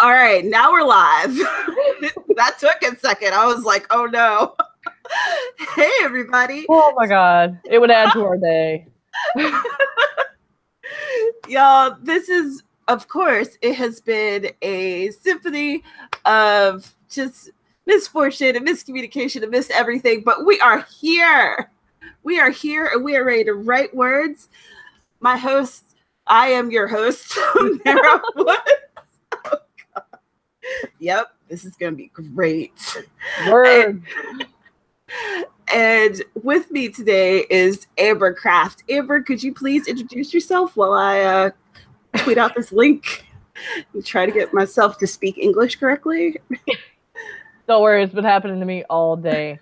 All right, now we're live. That took a second. I was like, oh no. Hey, everybody. Oh my God. It would add to our day. Y'all, this is, of course, it has been a symphony of just misfortune and miscommunication and missed everything, but we are here. We are here and we are ready to write words. My host, I am your host, Tamara Woods. Oh, God. Yep, this is going to be great. Word. And with me today is Amber Craft. Amber, could you please introduce yourself while I tweet out this link and try to get myself to speak English correctly? Don't worry, it's been happening to me all day.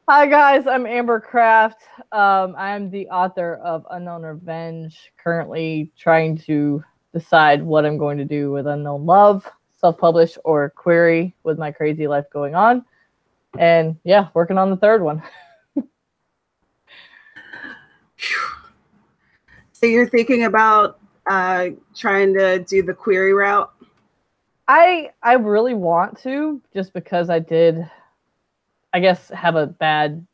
Hi guys, I'm Amber Craft. I'm the author of Unknown Revenge, currently trying to decide what I'm going to do with Unknown Love, self-publish or query with my crazy life going on. And yeah, working on the third one. So you're thinking about trying to do the query route? I really want to, just because I did, I guess, have a bad,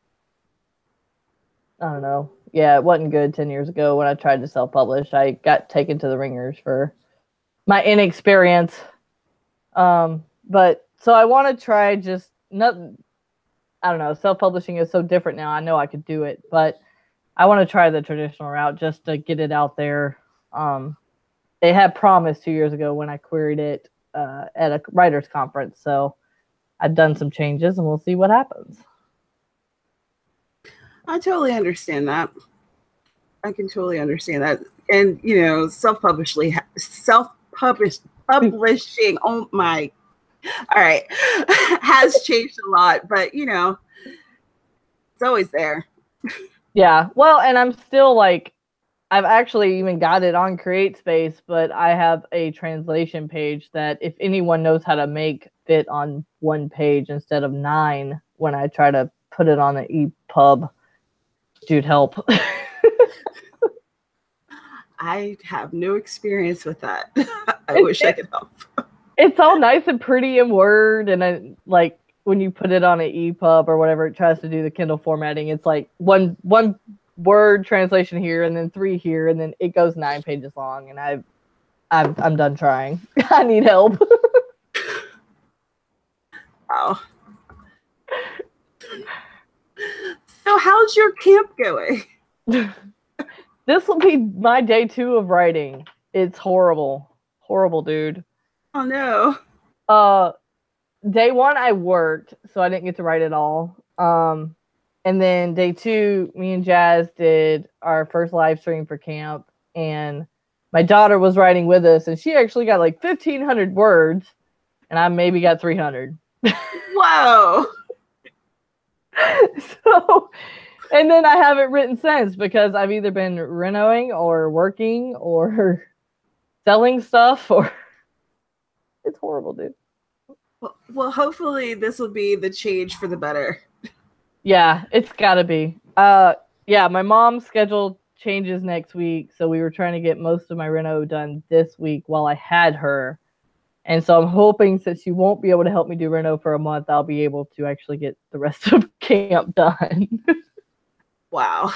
I don't know. Yeah, it wasn't good 10 years ago when I tried to self-publish. I got taken to the ringers for my inexperience. But so I want to try just nothing. I don't know. Self-publishing is so different now. I know I could do it, but I want to try the traditional route just to get it out there. They had promised 2 years ago when I queried it at a writers' conference. So I've done some changes and we'll see what happens. I totally understand that. I can totally understand that. And, you know, self-publishing, oh my, all right, has changed a lot, but, you know, it's always there. Yeah, well, and I'm still like, I've actually even got it on CreateSpace, but I have a translation page that if anyone knows how to make fit on one page instead of 9 when I try to put it on the EPUB, dude, help. I have no experience with that. I wish I could help. It's all nice and pretty in Word, and like when you put it on an EPUB or whatever, it tries to do the Kindle formatting. It's like one word translation here, and then 3 here, and then it goes 9 pages long. And I'm done trying. I need help. Wow. So how's your camp going? This will be my day 2 of writing. It's horrible. Horrible, dude. Oh, no. Day 1, I worked, so I didn't get to write at all. And then day 2, me and Jazz did our first live stream for camp, and my daughter was writing with us, and she actually got like 1,500 words, and I maybe got 300. Whoa. So... And then I haven't written since because I've either been renoing or working or selling stuff, or it's horrible, dude. Well, hopefully this will be the change for the better. Yeah, it's gotta be. Yeah, my mom's schedule changes next week, so we were trying to get most of my reno done this week while I had her. And so I'm hoping, since she won't be able to help me do reno for a month, I'll be able to actually get the rest of camp done. Wow.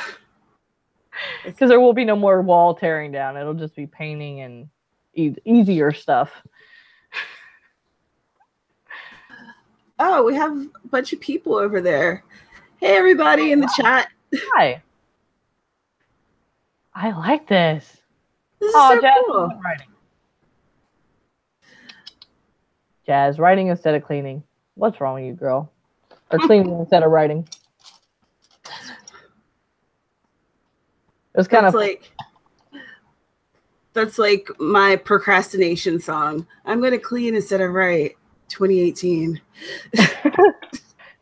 Because there will be no more wall tearing down. It'll just be painting and easier stuff. Oh, we have a bunch of people over there. Hey, everybody in the chat. Hi. I like this. This is so Jazz cool. Writing. Jazz, writing instead of cleaning. What's wrong with you, girl? Or cleaning instead of writing. It's kind of like, that's like my procrastination song. I'm going to clean instead of write. 2018.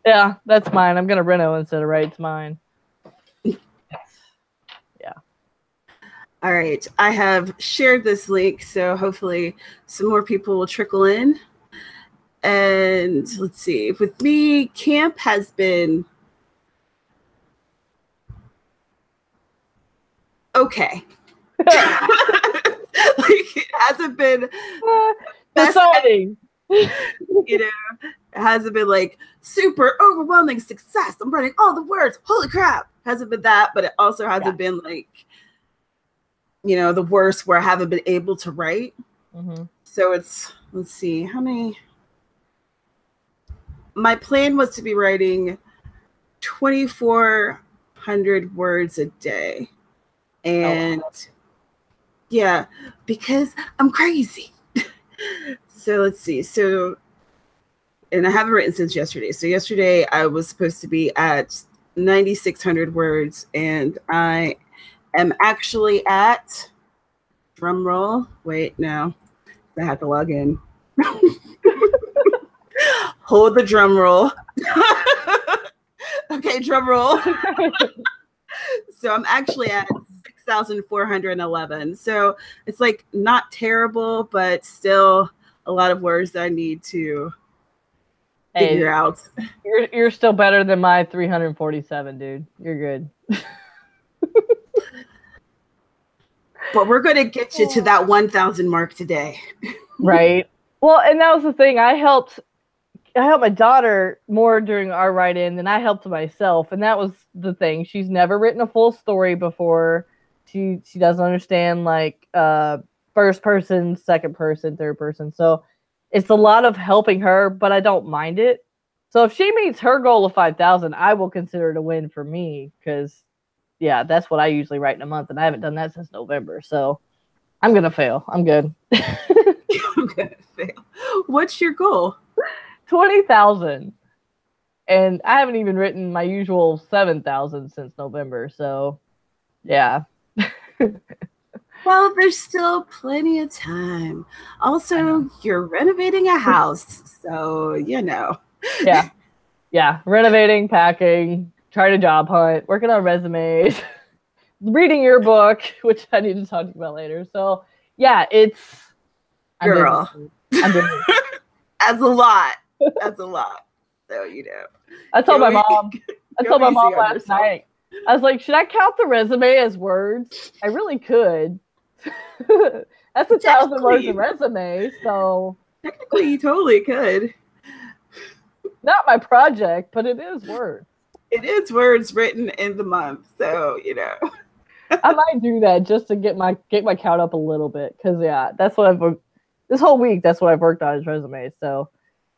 Yeah, that's mine. I'm going to reno instead of write. It's mine. Yeah. All right. I have shared this link, so hopefully some more people will trickle in. And let's see. With me, camp has been okay. Like, it hasn't been so kidding. You know, it hasn't been like super overwhelming success. I'm writing all the words. Holy crap. Hasn't been that, but it also hasn't been like, you know, the worst where I haven't been able to write. So it's, let's see, how many? My plan was to be writing 2,400 words a day. And yeah, because I'm crazy. So let's see. So, and I haven't written since yesterday. So yesterday I was supposed to be at 9,600 words, and I am actually at, drum roll. Wait, no, I have to log in. Hold the drum roll. Okay, drum roll. So I'm actually at 6,411. So it's like not terrible, but still a lot of words that I need to figure out. You're still better than my 347, dude. You're good. But we're going to get you to that 1,000 mark today. Right. Well, and that was the thing. I helped my daughter more during our write-in than I helped myself, and that was the thing. She's never written a full story before. She doesn't understand like first person, second person, third person. So it's a lot of helping her, but I don't mind it. So if she meets her goal of 5,000, I will consider it a win for me, because yeah, that's what I usually write in a month, and I haven't done that since November. So I'm gonna fail. I'm good. I'm gonna fail. What's your goal? 20,000. And I haven't even written my usual 7,000 since November. So, yeah. Well, there's still plenty of time. Also, you're renovating a house. So, you know. Yeah. Yeah. Renovating, packing, trying to job hunt, working on resumes, reading your book, which I need to talk to you about later. So, yeah, it's. Girl. I'm doing That's a lot. That's a lot. So, you know. I told my mom last night. I was like, should I count the resume as words? I really could. That's 1,000 words of resume, so technically you totally could. Not my project, but it is words. It is words written in the month, so you know. I might do that just to get my count up a little bit, because yeah, that's what I've this whole week. That's what I've worked on is resumes. So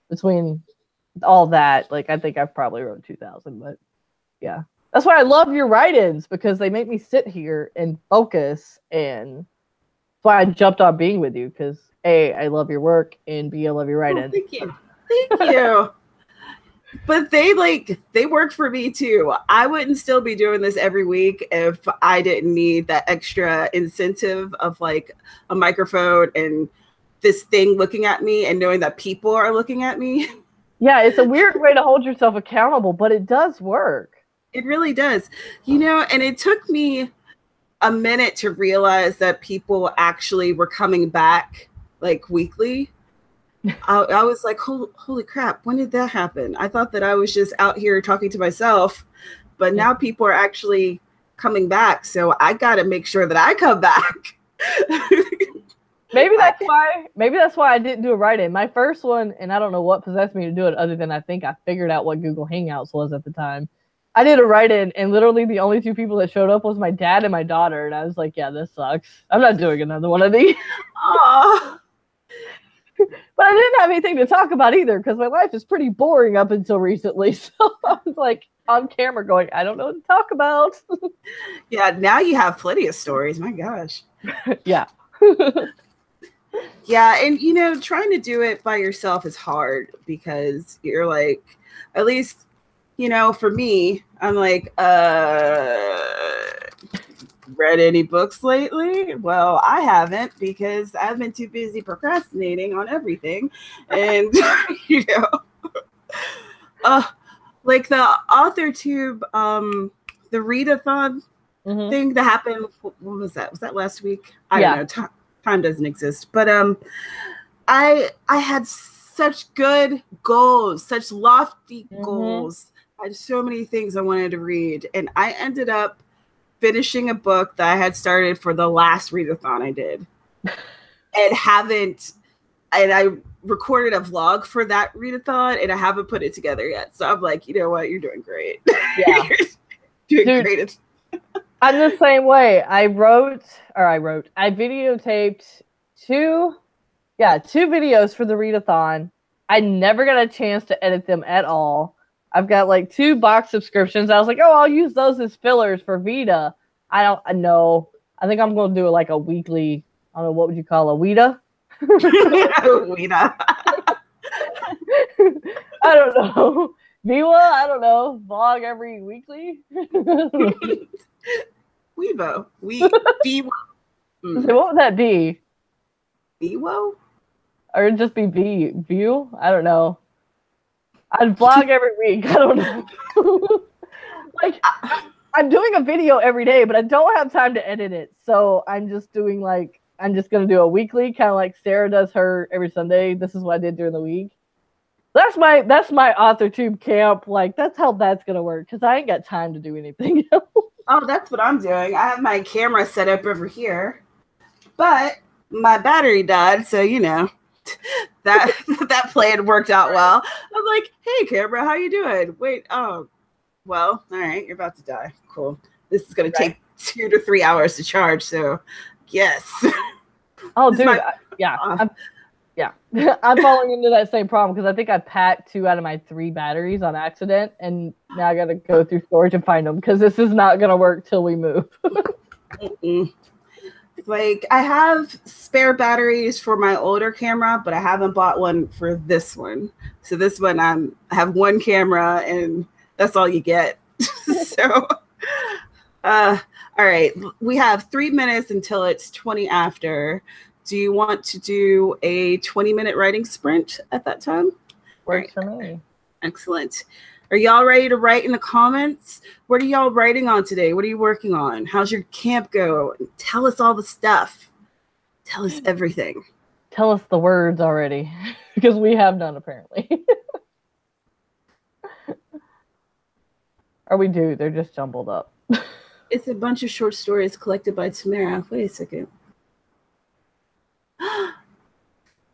between all that, like I think I've probably wrote 2,000, but yeah, that's why I love your write-ins, because they make me sit here and focus, and that's why I jumped on being with you, because A, I love your work, and B, I love your write-ins. Thank you. Thank you. But they work for me too. I wouldn't still be doing this every week if I didn't need that extra incentive of like a microphone and this thing looking at me and knowing that people are looking at me. Yeah, it's a weird way to hold yourself accountable, but it does work. It really does. You know, and it took me a minute to realize that people actually were coming back like weekly. I was like, holy crap, when did that happen? I thought that I was just out here talking to myself, but now people are actually coming back. So I got to make sure that I come back. Maybe that's why I didn't do a write-in. My first one, and I don't know what possessed me to do it, other than I think I figured out what Google Hangouts was at the time. I did a write-in, and literally the only two people that showed up was my dad and my daughter, and I was like, yeah, this sucks. I'm not doing another one of these. Aww. But I didn't have anything to talk about either, because my life is pretty boring up until recently. So I was like on camera going, I don't know what to talk about. Yeah, now you have plenty of stories. My gosh. Yeah. Yeah, and you know, trying to do it by yourself is hard, because you're like, at least, you know, for me, I'm like, read any books lately? Well, I haven't, because I've been too busy procrastinating on everything. And you know, like the AuthorTube, the readathon thing that happened. What was that? Was that last week? I don't know. Time doesn't exist. But I had such good goals, such lofty goals. I had so many things I wanted to read, and I ended up finishing a book that I had started for the last readathon I did, and recorded a vlog for that readathon, and I haven't put it together yet. So I'm like, you know what? You're doing great. Yeah. You're doing great. I'm the same way. I videotaped two videos for the readathon. I never got a chance to edit them at all. I've got like 2 box subscriptions. I was like, oh, I'll use those as fillers for Vita. I don't know. I think I'm going to do like a weekly, I don't know, what would you call a Weta? Weta. I don't know. Viva, I don't know. Vlog every weekly. Weevo. Vivo. So what would that be? Vivo? Or it'd just be view? I don't know. I'd vlog every week. I don't know. Like, I'm doing a video every day, but I don't have time to edit it. So I'm just doing like, I'm just going to do a weekly, kind of like Sarah does her every Sunday. This is what I did during the week. That's my AuthorTube camp. Like, that's how that's going to work, because I ain't got time to do anything else. Oh, that's what I'm doing. I have my camera set up over here, but my battery died. So, you know, that plan worked out well. I'm like, hey, camera, how you doing? Wait, oh, well, all right, you're about to die. Cool. This is going to take 2 to 3 hours to charge. So, yes. Oh, dude. I'm falling into that same problem because I think I packed 2 out of my 3 batteries on accident, and now I got to go through storage and find them because this is not going to work till we move. Like, I have spare batteries for my older camera, but I haven't bought one for this one. So this one, I have 1 camera, and that's all you get. So, all right, we have 3 minutes until it's 20 after. Do you want to do a 20-minute writing sprint at that time? Works for me. Excellent. Are y'all ready to write in the comments? What are y'all writing on today? What are you working on? How's your camp go? Tell us all the stuff. Tell us everything. Tell us the words already, because we have none apparently. Or we do. They're just jumbled up. It's a bunch of short stories collected by Tamara. Wait a second.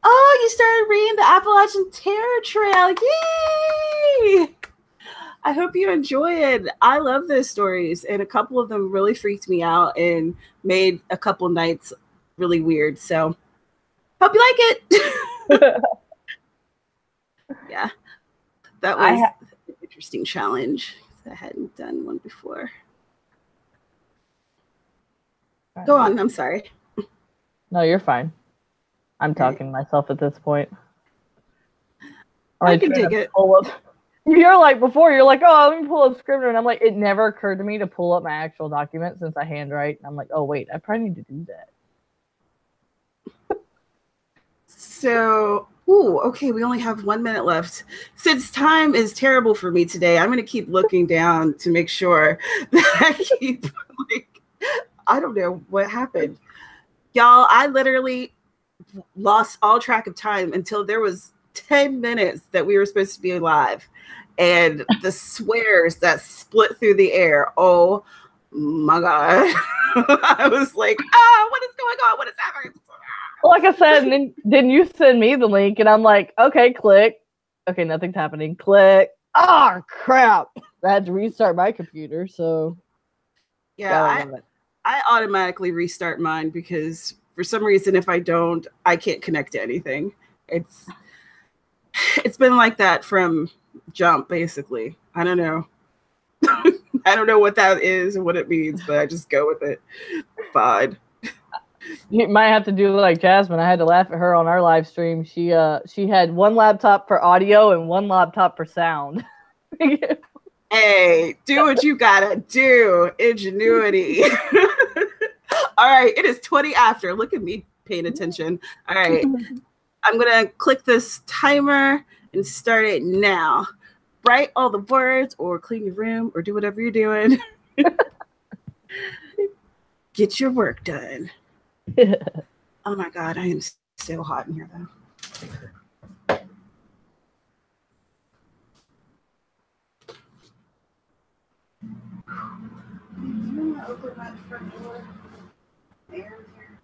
Oh, you started reading the Appalachian Terror Trail. Yay! I hope you enjoy it. I love those stories, and a couple of them really freaked me out and made a couple nights really weird. So, hope you like it. Yeah, that was an interesting challenge. I hadn't done one before. Go on. I'm sorry. No, you're fine. I'm talking to myself at this point. I can dig it. You're like, before, you're like, oh, let me pull up Scrivener. And I'm like, it never occurred to me to pull up my actual document since I handwrite. And I'm like, oh, wait, I probably need to do that. So, okay, we only have 1 minute left. Since time is terrible for me today, I'm going to keep looking down to make sure that I keep, like, I don't know what happened. Y'all, I literally lost all track of time until there was 10 minutes that we were supposed to be live. And the swears that split through the air. Oh my God. I was like, what is going on? What is happening? Like I said, and then you send me the link, and I'm like, okay, click. Okay, nothing's happening. Click. Oh, crap. I had to restart my computer, so. Yeah, I automatically restart mine because for some reason, if I don't, I can't connect to anything. It's been like that from jump, basically. I don't know. I don't know what that is and what it means, but I just go with it. Fine. You might have to do like Jasmine. I had to laugh at her on our live stream. She had 1 laptop for audio and 1 laptop for sound. Hey, do what you gotta do. Ingenuity. All right, it is 20 after. Look at me paying attention. All right, I'm gonna click this timer and start it now. Write all the words or clean your room or do whatever you're doing. Get your work done. Oh my God, I am so hot in here though. I'm gonna open that front door. Air here.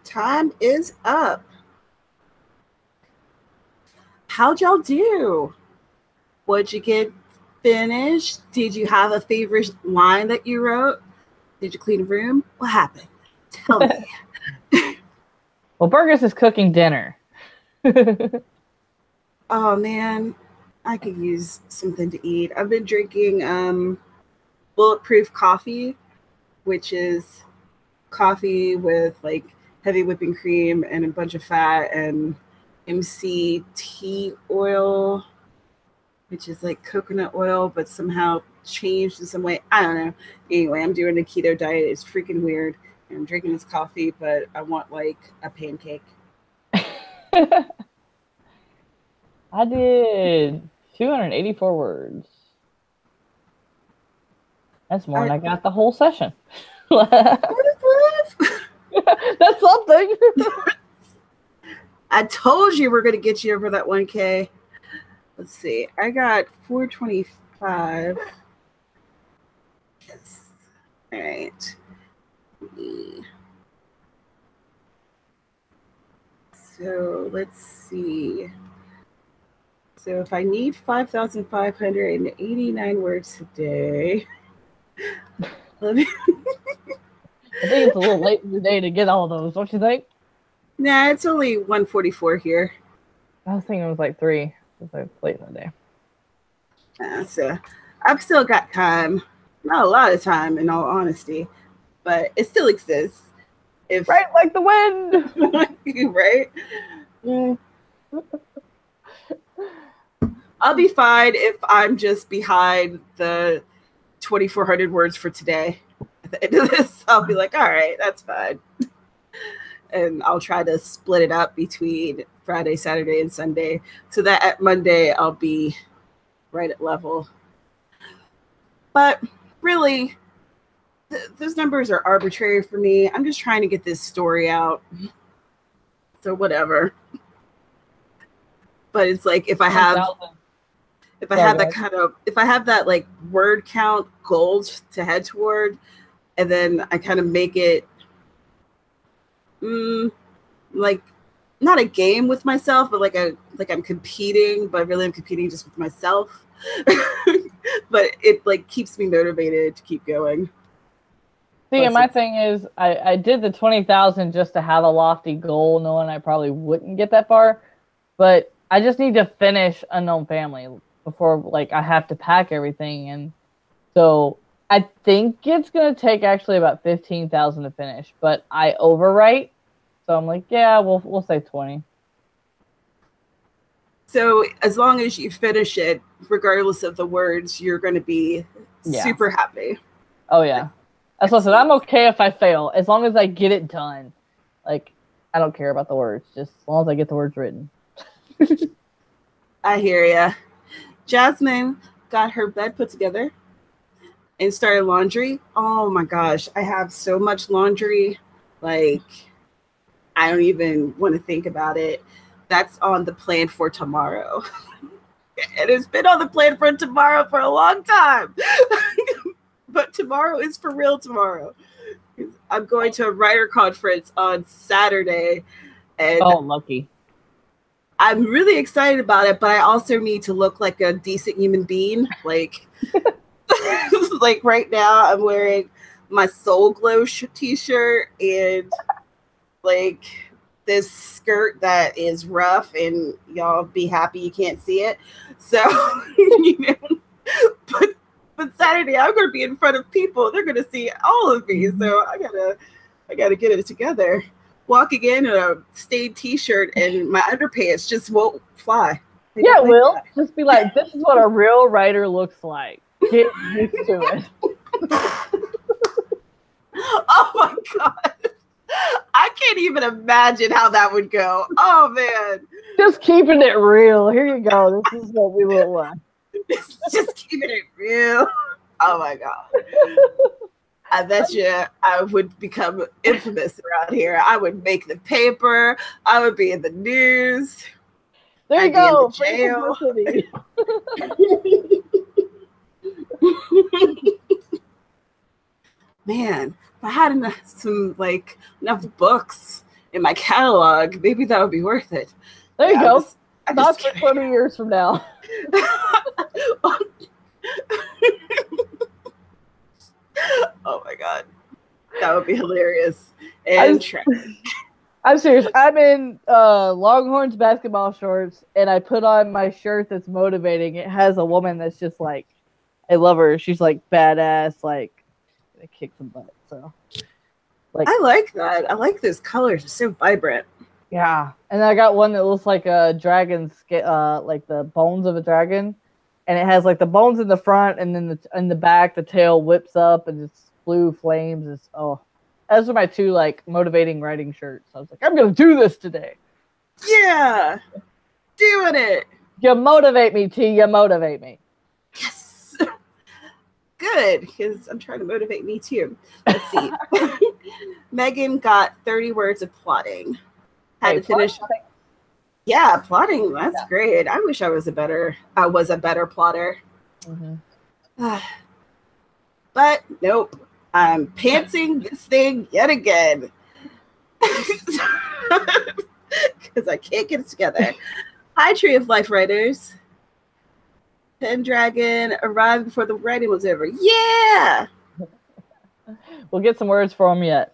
time is up. How'd y'all do? What'd you get finished? Did you have a favorite line that you wrote? Did you clean a room? What happened? Tell me. Well, Burgess is cooking dinner. Oh man, I could use something to eat. I've been drinking bulletproof coffee, which is coffee with like heavy whipping cream and a bunch of fat and MCT oil, which is like coconut oil, but somehow changed in some way. I don't know. Anyway, I'm doing a keto diet. It's freaking weird. I'm drinking this coffee, but I want like a pancake. I did 284 words. That's more than I got the whole session. That's something. I told you we're going to get you over that 1K. Let's see. I got 425. Yes. All right. So let's see. So if I need 5,589 words today, let me. I think it's a little late in the day to get all those, don't you think? Nah, it's only 1:44 here. I was thinking it was like 3. It was like late in the day. So I've still got time. Not a lot of time, in all honesty, but it still exists. If right, like the wind. Right? I'll be fine if I'm just behind the 2,400 words for today. At the end of this, I'll be like, all right, that's fine. And I'll try to split it up between Friday, Saturday, and Sunday so that at Monday I'll be right at level. But really, those numbers are arbitrary for me. I'm just trying to get this story out. So whatever. But it's like if I have that like word count goal to head toward, and then I kind of make it like not a game with myself, but like I'm competing, but really I'm competing just with myself. But it like keeps me motivated to keep going. See, and my thing is I did the 20,000 just to have a lofty goal, knowing I probably wouldn't get that far. But I just need to finish Unknown Family before like I have to pack everything. And so I think it's gonna take actually about 15,000 to finish, but I overwrite. So I'm like, yeah, we'll say 20. So as long as you finish it, regardless of the words, you're going to be super happy. Oh yeah, that's what I said. I'm okay if I fail as long as I get it done. Like I don't care about the words, just as long as I get the words written. I hear ya. Jasmine got her bed put together and started laundry. Oh my gosh, I have so much laundry. Like I don't even want to think about it. That's on the plan for tomorrow. It has been on the plan for tomorrow for a long time. But tomorrow is for real tomorrow. I'm going to a writer conference on Saturday. And lucky. I'm really excited about it, but I also need to look like a decent human being. Like, like right now I'm wearing my Soul Glow t-shirt and like this skirt that is rough, and y'all be happy you can't see it. So, but Saturday I'm going to be in front of people. They're going to see all of me. So I gotta get it together. Walking in a stained t-shirt and my underpants just won't fly. Yeah, it will. Just be like, this is what a real writer looks like. Get used to it. Oh my God. I can't even imagine how that would go. Oh man. Just keeping it real. Here you go. This is what we look like. Just keeping it real. Oh my God. I bet you I would become infamous around here. I would make the paper. I would be in the news. There you go. Jail. Man, if I had enough books in my catalog, maybe that would be worth it. There you go. Not for 20 years from now. Oh my god, that would be hilarious and I'm serious. I'm in Longhorns basketball shorts, and I put on my shirt that's motivating. It has a woman that's just like, I love her. She's like badass, like gonna kick some butt. So, like, I like that. I like those colors. It's so vibrant. Yeah, and I got one that looks like a dragon's, like the bones of a dragon, and it has like the bones in the front, and then in the back, the tail whips up, and it's blue flames. It's those are my two like motivating writing shirts. I was like, I'm gonna do this today. Yeah, doing it. You motivate me, T. You motivate me. Yes. Good, because I'm trying to motivate me too. Let's see. Megan got 30 words of plotting. Had to finish. Plotting. Yeah, plotting. That's great. I wish I was a better plotter. Mm-hmm. But nope. I'm pantsing this thing yet again. Because I can't get it together. Hi, Tree of Life writers. Pendragon arrived before the writing was over. Yeah! We'll get some words for him yet.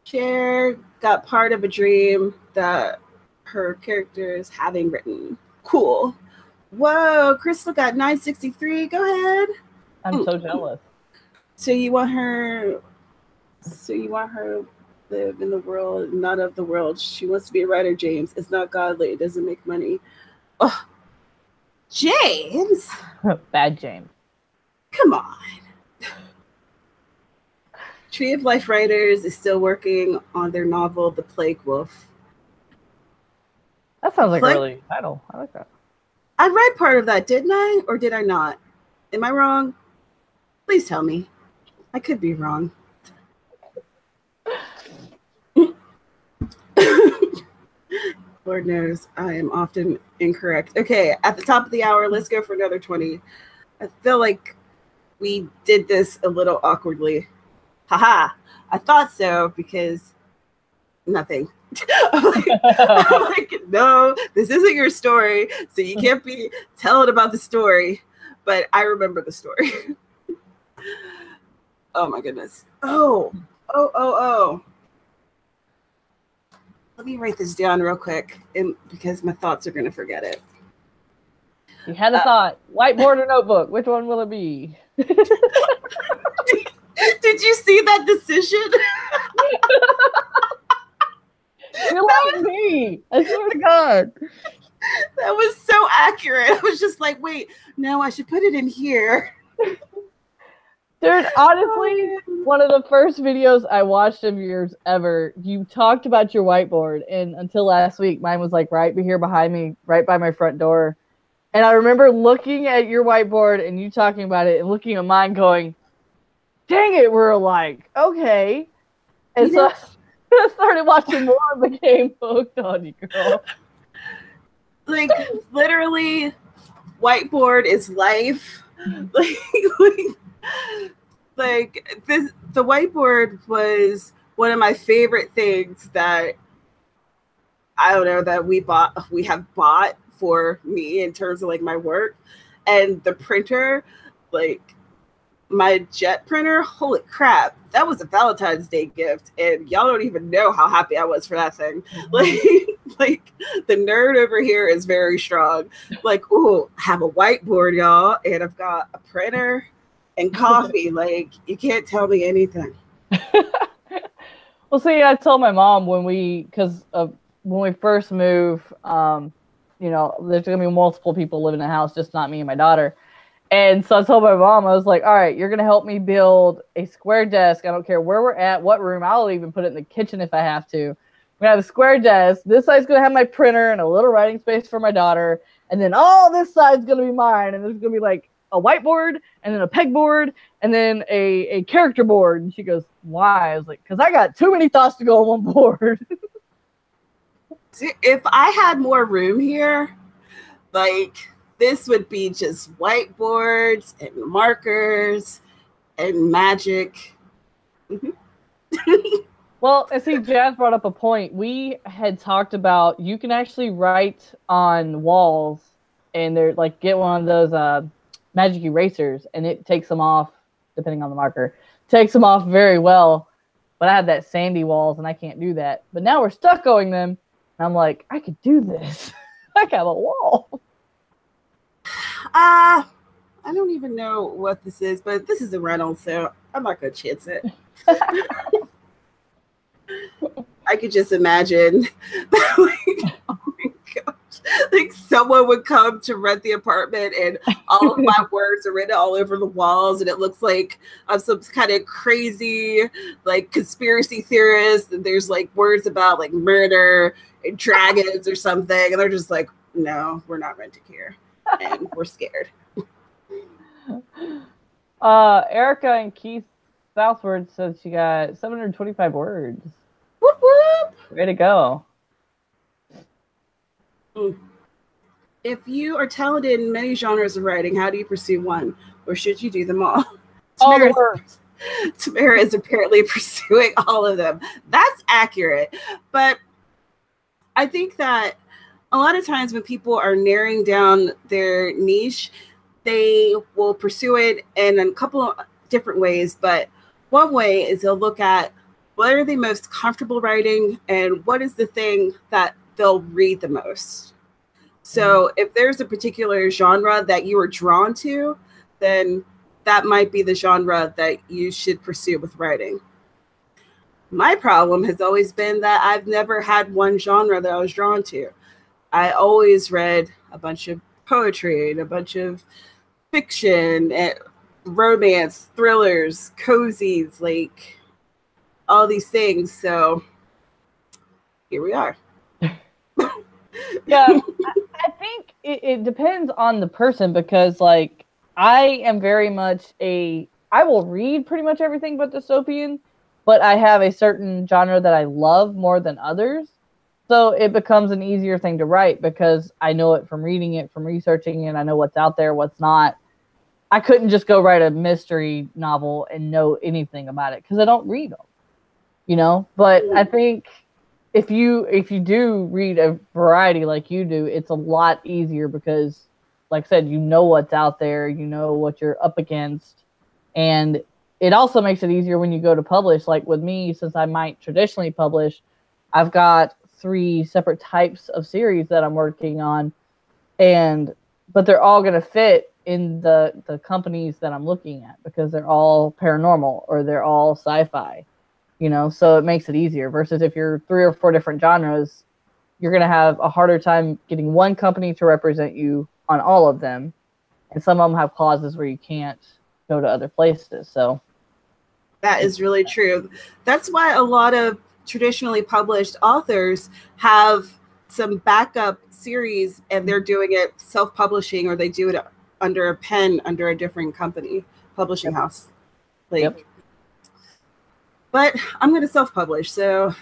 Cher got part of a dream that her character is having written. Cool. Whoa, Crystal got 963. Go ahead. I'm so jealous. So you want her to live in the world, not of the world. She wants to be a writer, James. It's not godly. It doesn't make money. Oh, James. Bad James. Come on. Tree of Life Writers is still working on their novel, The Plague Wolf. That sounds like a really title. I like that. I read part of that, didn't I? Or did I not? Am I wrong? Please tell me. I could be wrong. Lord knows I am often incorrect. Okay, at the top of the hour, let's go for another 20. I feel like we did this a little awkwardly. Haha, I thought so because nothing. I'm like, no, this isn't your story, so you can't be telling about the story. But I remember the story. Oh my goodness. Oh. Let me write this down real quick, because my thoughts are going to forget it. You had a thought. Whiteboard or notebook? Which one will it be? Did you see that decision? You like me. I swear to God. That was so accurate. I was just like, wait, no, I should put it in here. Dude, honestly, one of the first videos I watched of yours ever, you talked about your whiteboard, and until last week, mine was like right here behind me, right by my front door. And I remember looking at your whiteboard and you talking about it and looking at mine going, dang it, we're alike. Okay. And so I started watching more and became hooked on you, girl. Like, literally, whiteboard is life. Like this, the whiteboard was one of my favorite things that I don't know that we have bought for me in terms of like my work. And the printer, like my jet printer, holy crap, that was a Valentine's Day gift, and y'all don't even know how happy I was for that thing. Like the nerd over here is very strong. Like, ooh, I have a whiteboard, y'all, and I've got a printer and coffee. Like, you can't tell me anything. Well, see, I told my mom when we first move, you know, there's gonna be multiple people living in the house, just not me and my daughter. And so I told my mom, I was like, all right, you're going to help me build a square desk. I don't care where we're at, what room. I'll even put it in the kitchen if I have to. We're going to have a square desk. This side's going to have my printer and a little writing space for my daughter. And then all this side's going to be mine. And there's going to be like a whiteboard and then a pegboard and then a character board. And she goes, why? I was like, because I got too many thoughts to go on one board. See, if I had more room here, like... this would be just whiteboards and markers and magic. Well, and see, Jazz brought up a point. We had talked about you can actually write on walls, and they're like get one of those magic erasers, and it takes them off depending on the marker. Takes them off very well. But I have that sandy walls, and I can't do that. But now we're stuck going them, and I'm like, I could do this. I have a wall. I don't even know what this is, but this is a rental, so I'm not gonna chance it. I could just imagine, like, oh my gosh, like someone would come to rent the apartment, and all of my words are written all over the walls, and it looks like I'm some kind of crazy, like, conspiracy theorist, and there's like words about like murder and dragons or something, and they're just like, no, we're not renting here, and we're scared. Erica and Keith Southward said she got 725 words. Whoop whoop! Way to go. If you are talented in many genres of writing, how do you pursue one? Or should you do them all? Tamara is apparently pursuing all of them. That's accurate. But I think that a lot of times when people are narrowing down their niche, they will pursue it in a couple of different ways. But one way is they'll look at what are they most comfortable writing and what is the thing that they'll read the most. So if there's a particular genre that you are drawn to, then that might be the genre that you should pursue with writing. My problem has always been that I've never had one genre that I was drawn to. I always read a bunch of poetry and a bunch of fiction, and romance, thrillers, cozies, like all these things. So here we are. Yeah, I think it depends on the person, because like I am very much I will read pretty much everything but dystopian, but I have a certain genre that I love more than others. So it becomes an easier thing to write because I know it from reading it, from researching it. I know what's out there, what's not. I couldn't just go write a mystery novel and know anything about it because I don't read them, you know? But I think if you do read a variety like you do, it's a lot easier because, like I said, you know what's out there, you know what you're up against. And it also makes it easier when you go to publish. Like with me, since I might traditionally publish, I've got 3 separate types of series that I'm working on, but they're all going to fit in the companies that I'm looking at because they're all paranormal or they're all sci-fi, you know, so it makes it easier versus if you're 3 or 4 different genres, you're going to have a harder time getting one company to represent you on all of them. And some of them have clauses where you can't go to other places. So that is really true. That's why a lot of traditionally published authors have some backup series and they're doing it self-publishing, or they do it under a pen under a different company, publishing house. Like, but I'm going to self-publish. So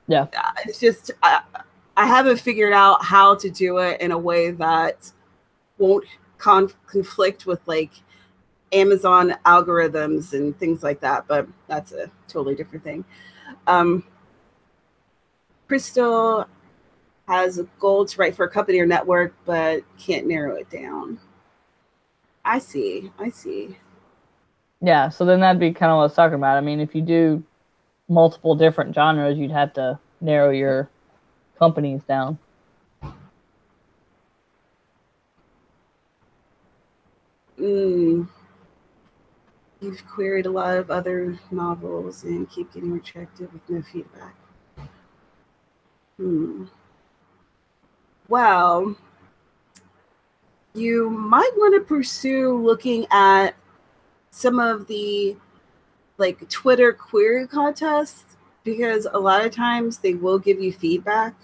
yeah, it's just, I haven't figured out how to do it in a way that won't conflict with like Amazon algorithms and things like that. But that's a totally different thing. Crystal has a goal to write for a company or network, but can't narrow it down. I see. Yeah, so then that'd be kind of what I was talking about. I mean, if you do multiple different genres, you'd have to narrow your companies down. You've queried a lot of other novels and keep getting rejected with no feedback. Well, you might want to pursue looking at some of the like Twitter query contests, because a lot of times they will give you feedback,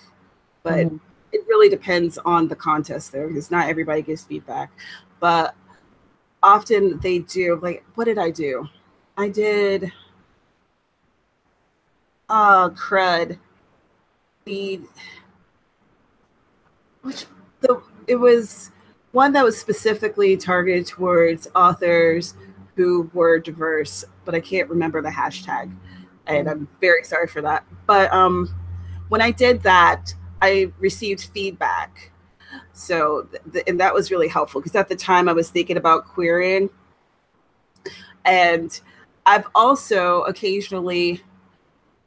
but it really depends on the contest there, because not everybody gives feedback. But often they do. Like, what did I do? I did crud. It was one that was specifically targeted towards authors who were diverse, but I can't remember the hashtag. and I'm very sorry for that. But when I did that, I received feedback. So, and that was really helpful because at the time I was thinking about querying. And I've also occasionally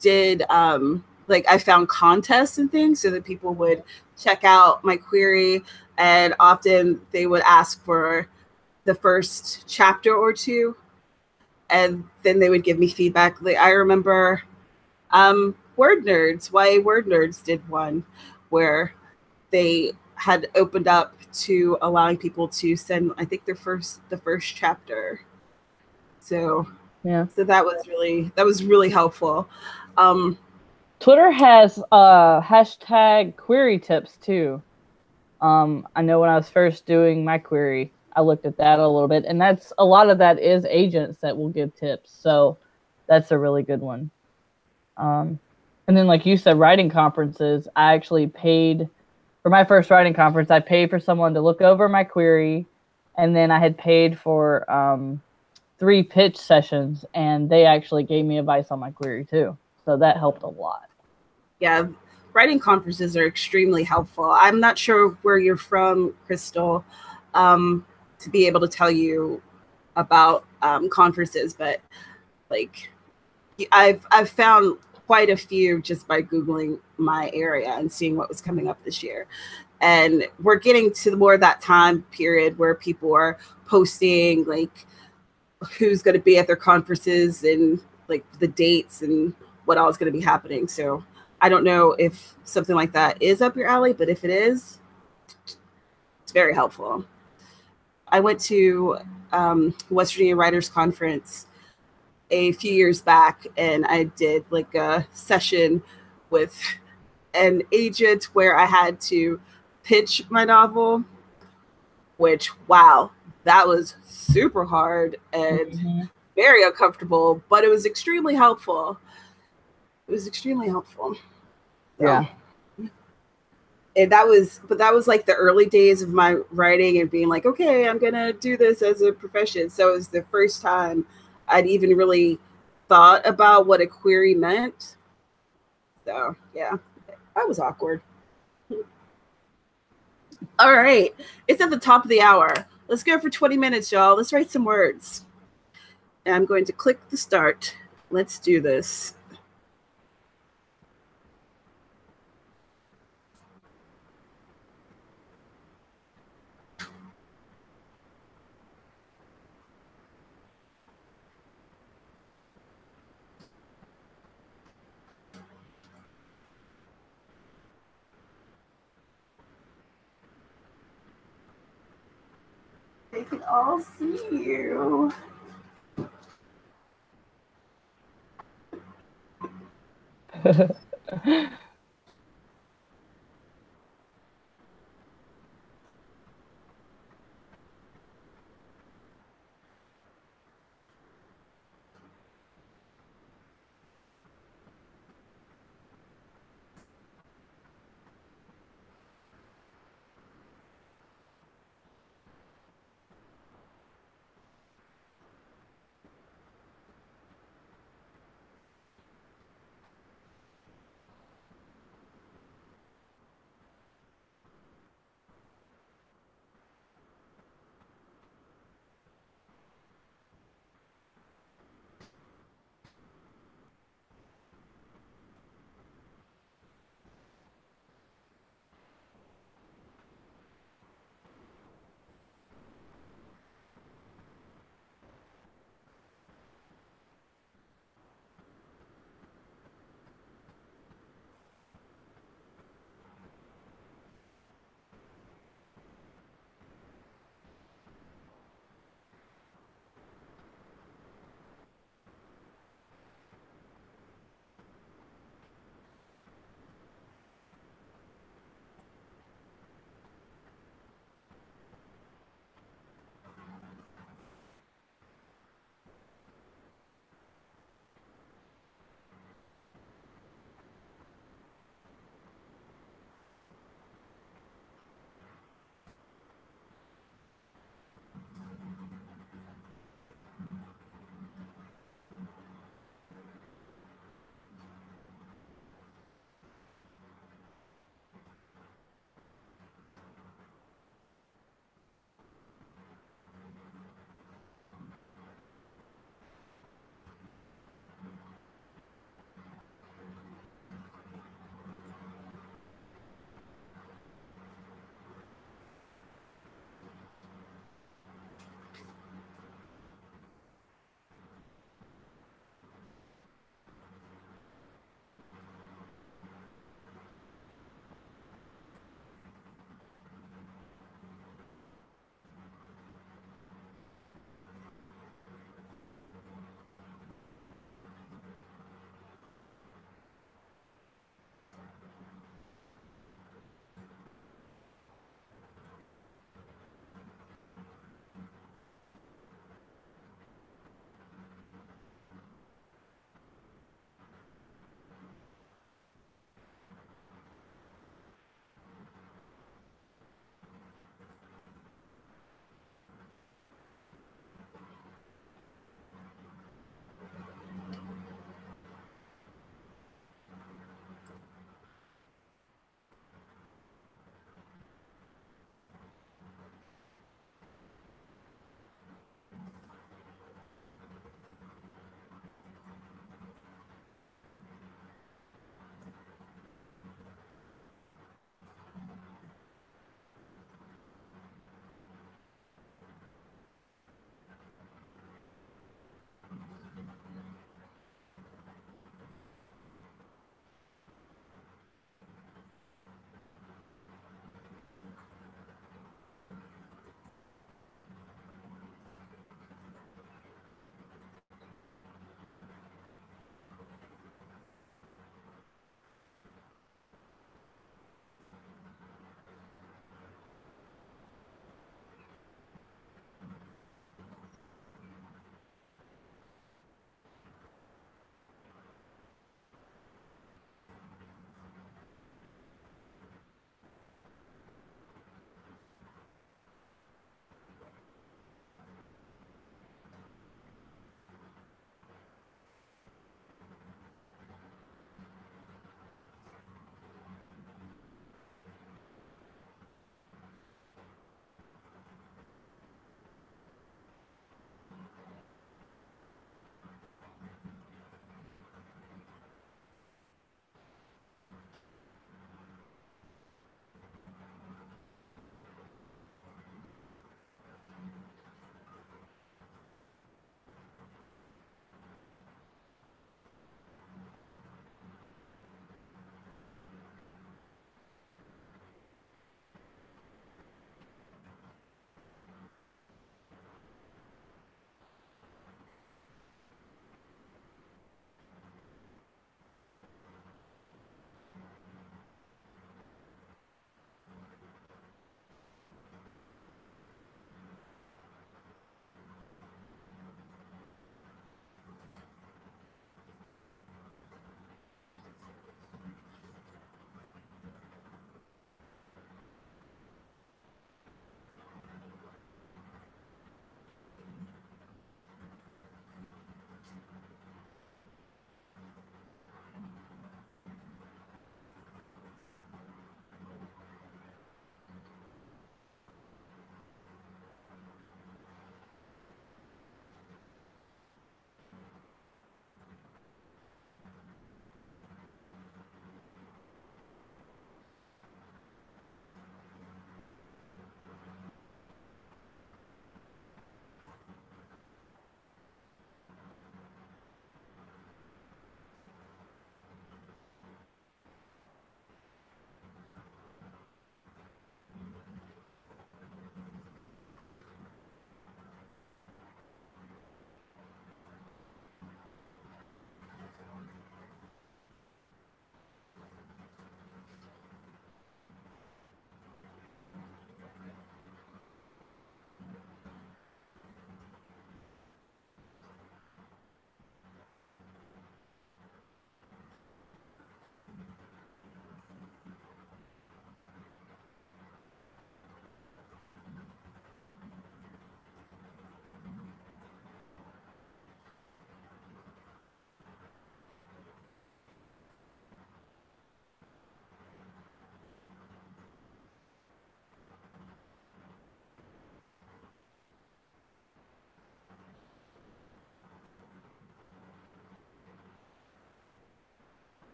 did, like, I found contests and things so that people would check out my query. And often they would ask for the first chapter or two. And then they would give me feedback. Like, I remember Word Nerds, YA Word Nerds did one where they had opened up to allowing people to send, I think, the first chapter. So Yeah. So that was really helpful. Twitter has hashtag query tips too. I know when I was first doing my query, I looked at that a little bit, and that's a lot of that is agents that will give tips. So that's a really good one. And then, like you said, writing conferences, I actually paid for my first writing conference. I paid for someone to look over my query, and then I had paid for 3 pitch sessions, and they actually gave me advice on my query too. So that helped a lot. Yeah, writing conferences are extremely helpful. I'm not sure where you're from, Crystal, to be able to tell you about conferences, but like I've found quite a few just by Googling my area and seeing what was coming up this year. And we're getting to more of that time period where people are posting like who's going to be at their conferences and like the dates and what all is going to be happening. So I don't know if something like that is up your alley, but if it is, it's very helpful. I went to West Virginia Writers Conference a few years back, and I did like a session with an agent where I had to pitch my novel, which, wow, that was super hard and very uncomfortable, but it was extremely helpful. It was extremely helpful. So, yeah. And that was like the early days of my writing and being like, okay, I'm going to do this as a profession. So it was the first time I'd even really thought about what a query meant. So, yeah, that was awkward. All right. It's at the top of the hour. Let's go for 20 minutes, y'all. Let's write some words. And I'm going to click the start. Let's do this. They can all see you.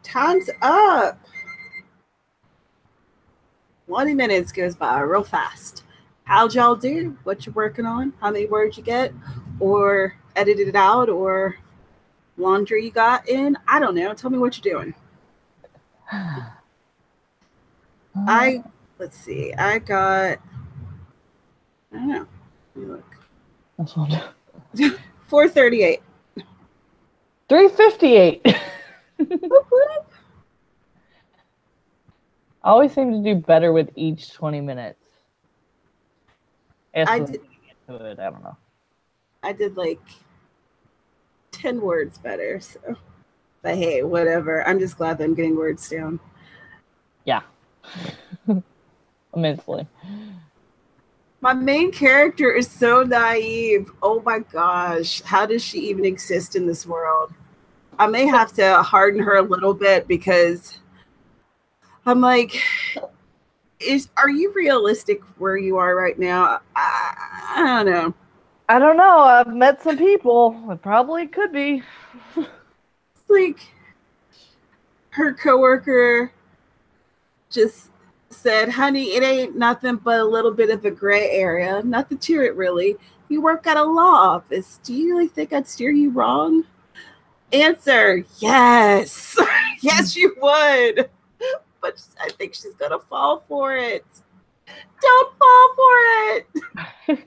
Time's up. 20 minutes goes by real fast. How'd y'all do? What you working on? How many words you get? Or edited it out? Or laundry you got in? I don't know. Tell me what you're doing. Let's see. I don't know. Let me look. That's one. 4:38. 3:58. I always seem to do better with each 20 minutes. I don't know. I did like 10 words better. So, but hey, whatever. I'm just glad that I'm getting words down. Yeah. Immensely. My main character is so naive. Oh my gosh. How does she even exist in this world? I may have to harden her a little bit because I'm like, are you realistic where you are right now? I don't know. I don't know. I've met some people. It probably could be. Like, her coworker just said, honey, it ain't nothing but a little bit of a gray area. Nothing to it, really. You work at a law office. Do you really think I'd steer you wrong? Answer, yes. Yes, you would. But I think she's going to fall for it. Don't fall for it.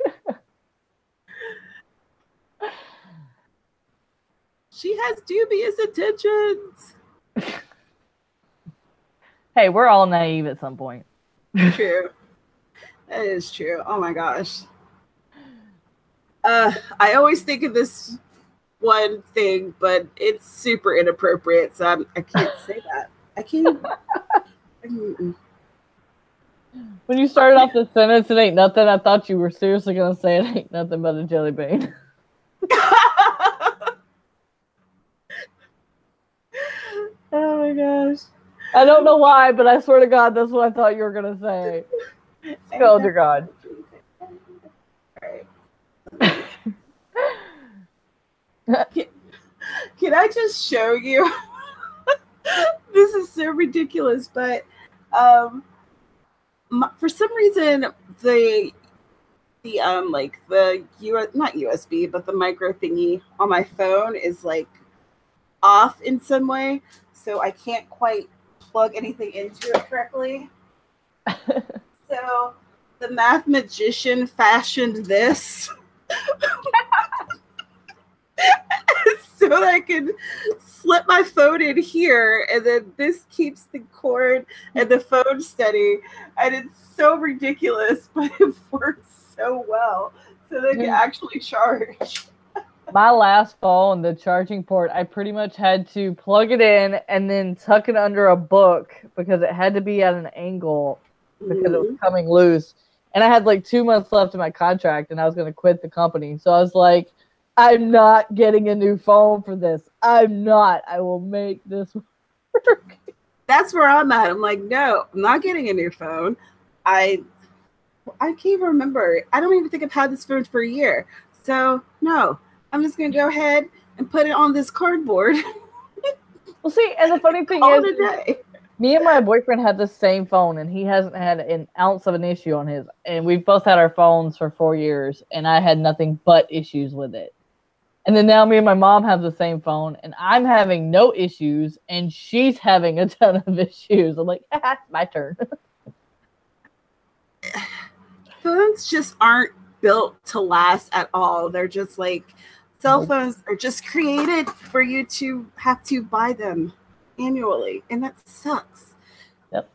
She has dubious intentions. Hey, we're all naive at some point. True. That is true. Oh my gosh. I always think of this one thing, but it's super inappropriate, so I can't say that. I can't. When you started off the sentence, it ain't nothing, I thought you were seriously going to say it ain't nothing but a jelly bean. Oh my gosh. I don't know why, but I swear to God, that's what I thought you were going to say. Oh, dear God. Can I just show you? This is so ridiculous, but for some reason the like the not USB, but the micro thingy on my phone is like off in some way, so I can't quite plug anything into it correctly. So the math magician fashioned this so that I can slip my phone in here, and then this keeps the cord and the phone steady. And it's so ridiculous, but it works so well, so they can actually charge. My last phone, the charging port, I pretty much had to plug it in and then tuck it under a book because it had to be at an angle because it was coming loose. And I had like 2 months left in my contract and I was going to quit the company. So I was like, I'm not getting a new phone for this. I'm not. I will make this work. That's where I'm at. I'm like, no, I'm not getting a new phone. I can't even remember. I don't even think I've had this phone for a year. So no. I'm just going to go ahead and put it on this cardboard. Well, see, and the funny thing is, me and my boyfriend had the same phone, and he hasn't had an ounce of an issue on his. And we've both had our phones for 4 years, and I had nothing but issues with it. And then now me and my mom have the same phone, and I'm having no issues, and she's having a ton of issues. I'm like, my turn. Phones just aren't built to last at all. They're just like, cell phones are just created for you to have to buy them annually, and that sucks. Yep.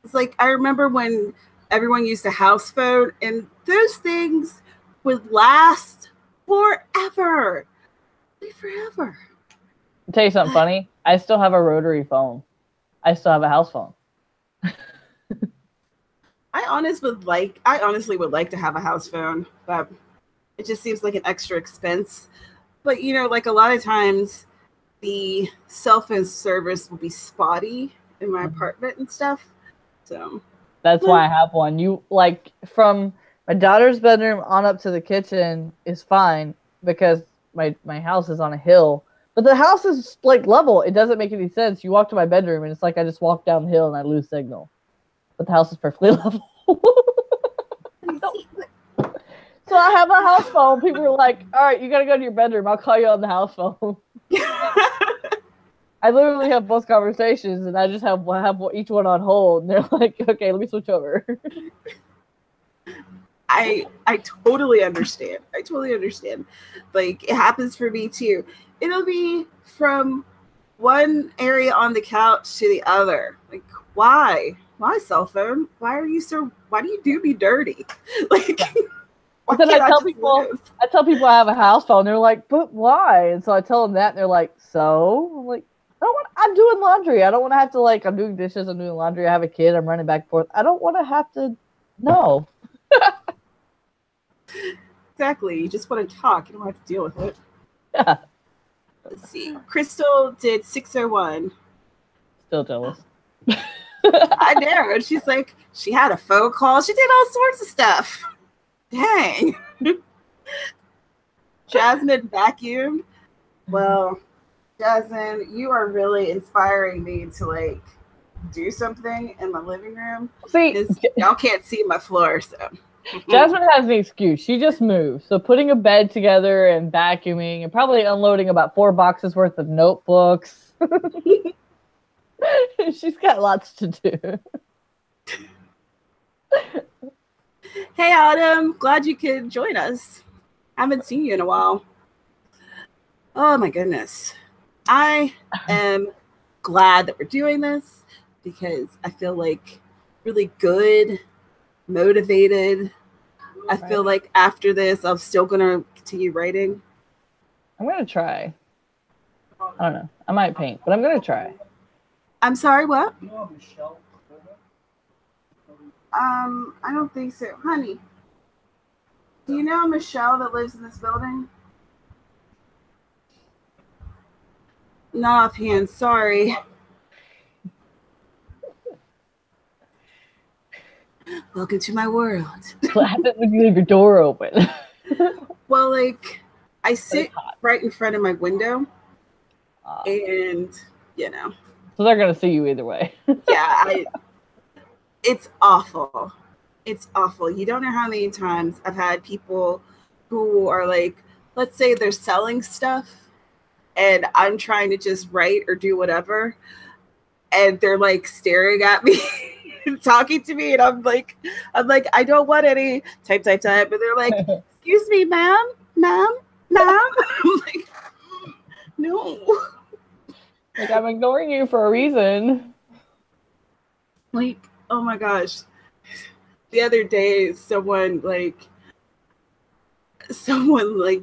It's like, I remember when everyone used a house phone, and those things would last forever. Forever. I'll tell you something funny. I still have a rotary phone. I still have a house phone. I honestly would like to have a house phone, but it just seems like an extra expense. But you know, like a lot of times the cell phone service will be spotty in my apartment and stuff. So that's why I have one. You like from my daughter's bedroom on up to the kitchen is fine because my house is on a hill. But the house is like level. It doesn't make any sense. You walk to my bedroom and it's like I just walk down the hill and I lose signal. But the house is perfectly level. So I have a house phone. People are like, all right, you got to go to your bedroom. I'll call you on the house phone. I literally have both conversations and I just have each one on hold. And they're like, okay, let me switch over. I totally understand. I totally understand. Like, it happens for me too. It'll be from one area on the couch to the other. Like, why? Why, cell phone? Why do you do me dirty? Like, but then I tell people I have a house phone. They're like, but why? And so I tell them that and they're like, so? I'm like, I'm doing laundry. I don't want to have to, like, I'm doing dishes, I'm doing laundry, I have a kid, I'm running back and forth. I don't want to have to, no. Exactly. You just want to talk. You don't have to deal with it. Yeah. Let's see. Crystal did 601. Still jealous. I know. And she's like, she had a phone call. She did all sorts of stuff. Dang. Jasmine vacuumed. Well, Jasmine, you are really inspiring me to, like, do something in my living room. See, y'all can't see my floor, so. Jasmine has an excuse. She just moved. So putting a bed together and vacuuming and probably unloading about 4 boxes worth of notebooks. She's got lots to do. Hey, Autumn. Glad you could join us. Haven't seen you in a while. Oh, my goodness. I am glad that we're doing this because I feel like really good, motivated. I feel like after this, I'm still going to continue writing. I'm going to try. I don't know. I might paint, but I'm going to try. I'm sorry, what? You know Michelle? I don't think so. Honey, do you know Michelle that lives in this building? Not offhand, sorry. Welcome to my world. What happens when you leave your door open? Well, like, I sit right in front of my window, and, you know. So they're going to see you either way. Yeah, it's awful. It's awful. You don't know how many times I've had people who are like, let's say they're selling stuff, and I'm trying to just write or do whatever, and they're like staring at me and talking to me, and I'm like, I don't want any type, but they're like, excuse me, ma'am. I'm like, no. Like, I'm ignoring you for a reason. Like, oh my gosh. The other day, someone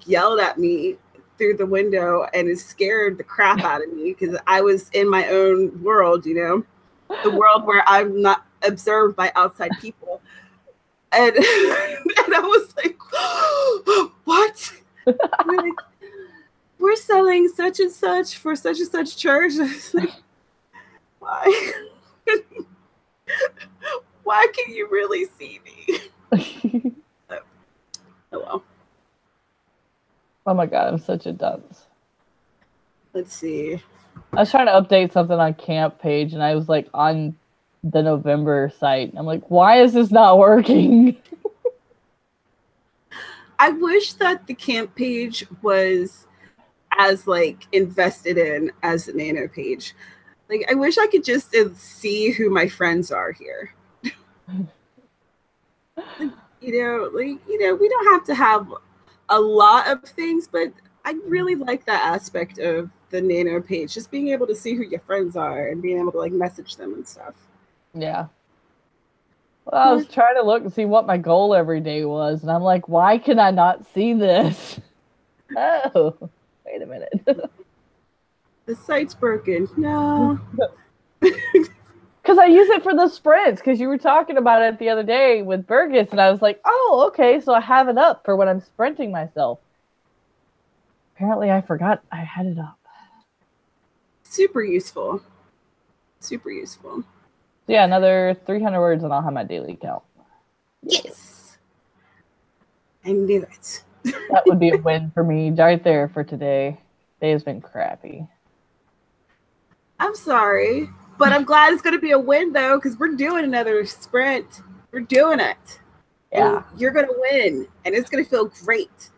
yelled at me through the window and it scared the crap out of me because I was in my own world, you know, the world where I'm not observed by outside people. And I was like, what? Like, we're selling such and such for such and such church. Like, why? Why can you really see me? Oh well. Oh my god, I'm such a dunce. Let's see. I was trying to update something on camp page and I was like on the November site. I'm like, why is this not working? I wish that the camp page was as like invested in as the NaNo page. Like, I wish I could just see who my friends are here. We don't have to have a lot of things, but I really like that aspect of the NaNo page, just being able to see who your friends are and being able to like message them and stuff. Yeah. Well, I was trying to look and see what my goal every day was, and I'm like, why can I not see this? Oh, wait a minute. The site's broken. No. Because I use it for the sprints, because you were talking about it the other day with Burgess, and I was like, oh, okay, so I have it up for when I'm sprinting myself. Apparently, I forgot I had it up. Super useful. Super useful. Yeah, another 300 words, and I'll have my daily count. Yes. I knew it. That would be a win for me right there for today. Day has been crappy. I'm sorry, but I'm glad it's going to be a win, though, because we're doing another sprint. We're doing it. Yeah. And you're going to win, and it's going to feel great.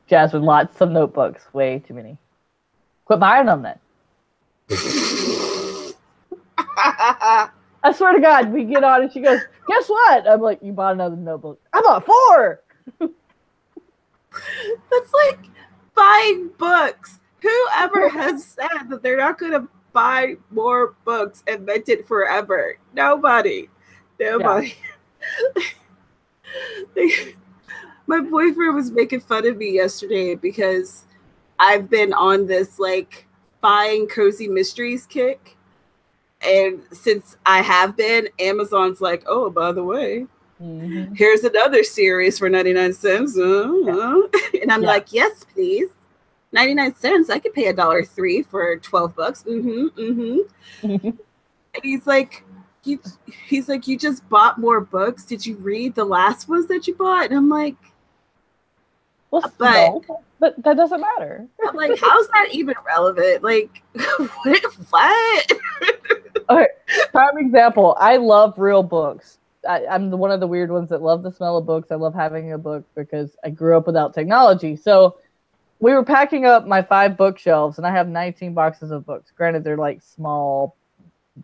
Jasmine, lots of notebooks. Way too many. Quit buying them then. I swear to God, we get on and she goes, guess what? I'm like, you bought another notebook. I bought 4. That's like buying books. Whoever has said that they're not going to buy more books and meant it forever? Nobody. Yeah. My boyfriend was making fun of me yesterday because I've been on this like buying cozy mysteries kick. And since I have been, Amazon's like, oh, by the way, here's another series for 99 cents. And I'm like, yes, please. 99 cents. I could pay $1.03 for 12 bucks. And he's like, you just bought more books. Did you read the last ones that you bought? And I'm like, well, no, but that doesn't matter. I'm like, how's that even relevant? Like, what? Okay, prime example. I love real books. I'm one of the weird ones that love the smell of books. I love having a book because I grew up without technology. So we were packing up my 5 bookshelves, and I have 19 boxes of books. Granted, they're like small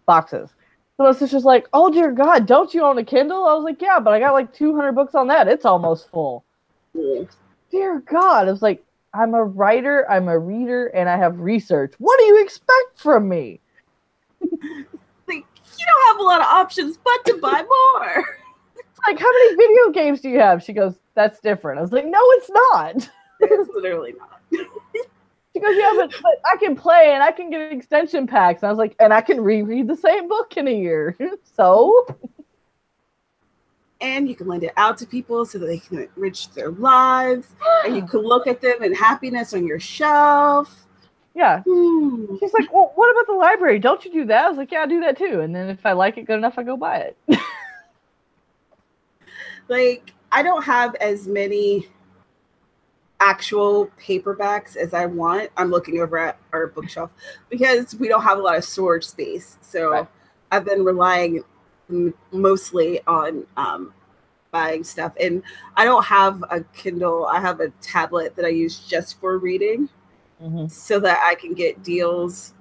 boxes. So it's just like, oh, dear God, don't you own a Kindle? I was like, yeah, but I got like 200 books on that. It's almost full. Dear God. I was like, I'm a writer, I'm a reader, and I have research. What do you expect from me? Like, you don't have a lot of options but to buy more. Like, how many video games do you have? She goes, that's different. I was like, no, it's not. It's literally not. She goes, yeah, but I can play and I can get extension packs. And I was like, and I can reread the same book in a year. So? And you can lend it out to people so that they can enrich their lives. And you can look at them in happiness on your shelf. Yeah. She's like, well, what about the library? Don't you do that? I was like, yeah, I do that too. And then if I like it good enough, I go buy it. Like, I don't have as many actual paperbacks as I want. I'm looking over at our bookshelf because we don't have a lot of storage space. So I've been relying mostly on buying stuff. And I don't have a Kindle. I have a tablet that I use just for reading. So that I can get deals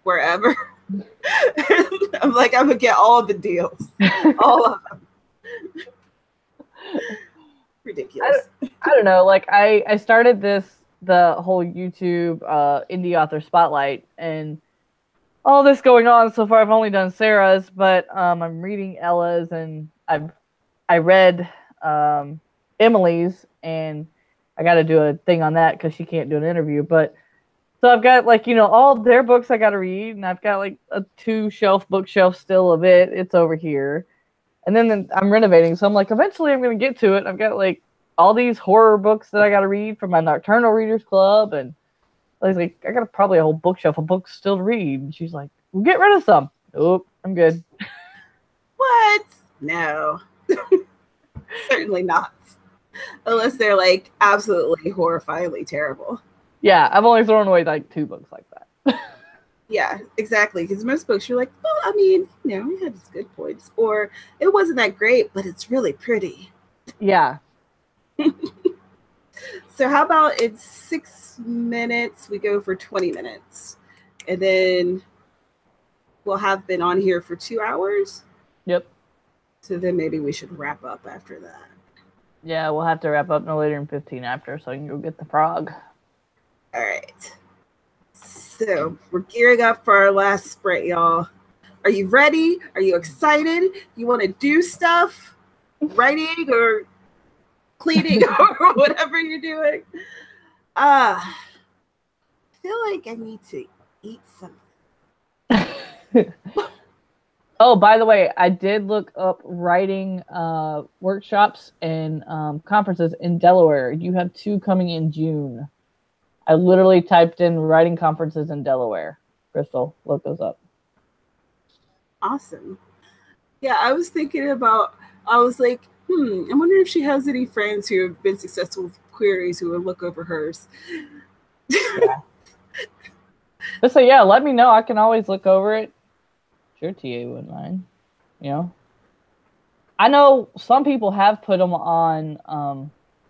wherever. I'm like, I'm gonna get all the deals, all of them. Ridiculous. I don't know. Like I started the whole YouTube indie author spotlight, and all this going on so far. I've only done Sarah's, but I'm reading Ella's, and I read Emily's, and I got to do a thing on that because she can't do an interview, but. So I've got like, all their books I got to read, and I've got like a 2-shelf bookshelf still of it. It's over here. And then I'm renovating. So I'm like, eventually I'm going to get to it. I've got like all these horror books that I got to read for my Nocturnal Readers Club. And I was like, I got probably a whole bookshelf of books still to read. And she's like, well, get rid of some. Nope, I'm good. What? No. Certainly not. Unless they're like absolutely horrifyingly terrible. Yeah, I've only thrown away like 2 books like that. Yeah, exactly. Because most books you're like, well, I mean, it had its good points. Or it wasn't that great, but it's really pretty. Yeah. So how about in 6 minutes, we go for 20 minutes. And then we'll have been on here for 2 hours. Yep. So then maybe we should wrap up after that. Yeah, we'll have to wrap up no later than 15 after so I can go get the frog. All right. So we're gearing up for our last sprint, y'all. Are you ready? Are you excited? You want to do stuff? Writing or cleaning or whatever you're doing? I feel like I need to eat something. Oh, by the way, I did look up writing workshops and conferences in Delaware. You have 2 coming in June. I literally typed in writing conferences in Delaware. Crystal, look those up. Awesome. Yeah, I was like, I wonder if she has any friends who have been successful with queries who will look over hers. Yeah. So yeah, let me know. I can always look over it. Sure, TA wouldn't mind. You know, I know some people have put them on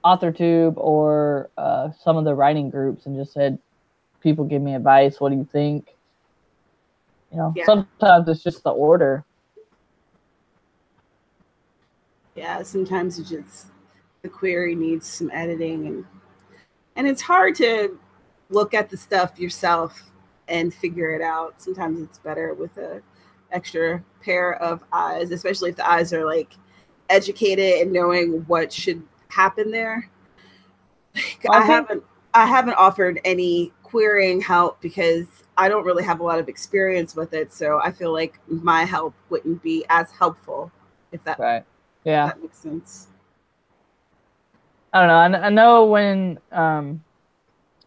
AuthorTube or some of the writing groups and just said, people give me advice. What do you think? You know, sometimes it's just the order. Yeah, sometimes it's just the query needs some editing, and it's hard to look at the stuff yourself and figure it out. Sometimes it's better with a extra pair of eyes, especially if the eyes are like educated and knowing what should happen there. Like, I haven't offered any querying help because I don't really have a lot of experience with it. So I feel like my help wouldn't be as helpful, if that, yeah, that makes sense. I don't know. I know when, and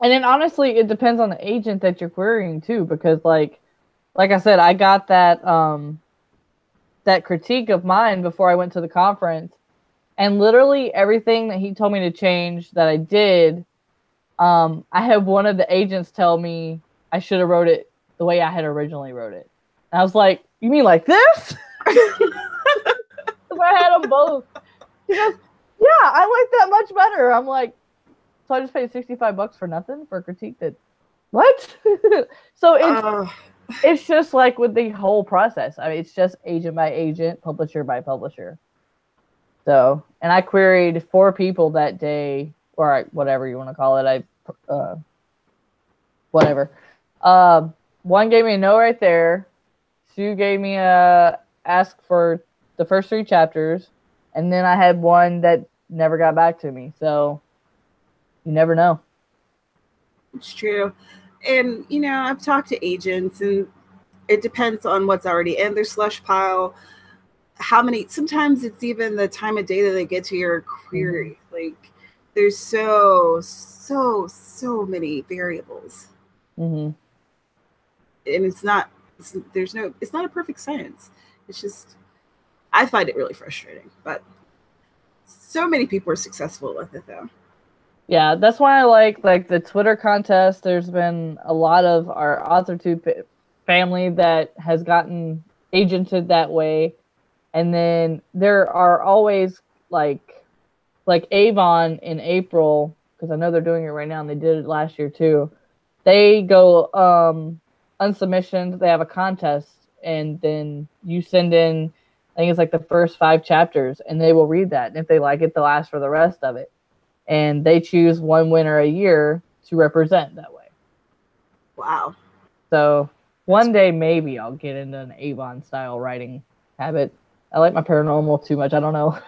then honestly, it depends on the agent that you're querying too, because like I said, I got that that critique of mine before I went to the conference, and literally everything that he told me to change that I did. I had one of the agents tell me I should have wrote it the way I had originally wrote it. And I was like, "You mean like this?" I had them both. He goes, "Yeah, I like that much better." I'm like, "So I just paid $65 for nothing for a critique that what?" So it's just like with the whole process. I mean, it's just agent by agent, publisher by publisher. So, and I queried 4 people that day, or whatever you want to call it. Whatever. One gave me a no right there. 2 gave me a ask for the first 3 chapters, and then I had one that never got back to me. So you never know. It's true. And, you know, I've talked to agents, and it depends on what's already in their slush pile. How many, sometimes it's even the time of day that they get to your query. Like, there's so many variables. And it's not a perfect science. It's just, I find it really frustrating, but so many people are successful with it though. Yeah, that's why I like the Twitter contest. There's been a lot of our AuthorTube family that has gotten agented that way. And then there are always like Avon in April, because I know they're doing it right now and they did it last year too. They go unsubmissioned. They have a contest, and then you send in, I think it's like the first 5 chapters, and they will read that. And if they like it, they'll ask for the rest of it. And they choose one winner a year to represent that way. Wow. So one day maybe I'll get into an Avon style writing habit. I like my paranormal too much. I don't know.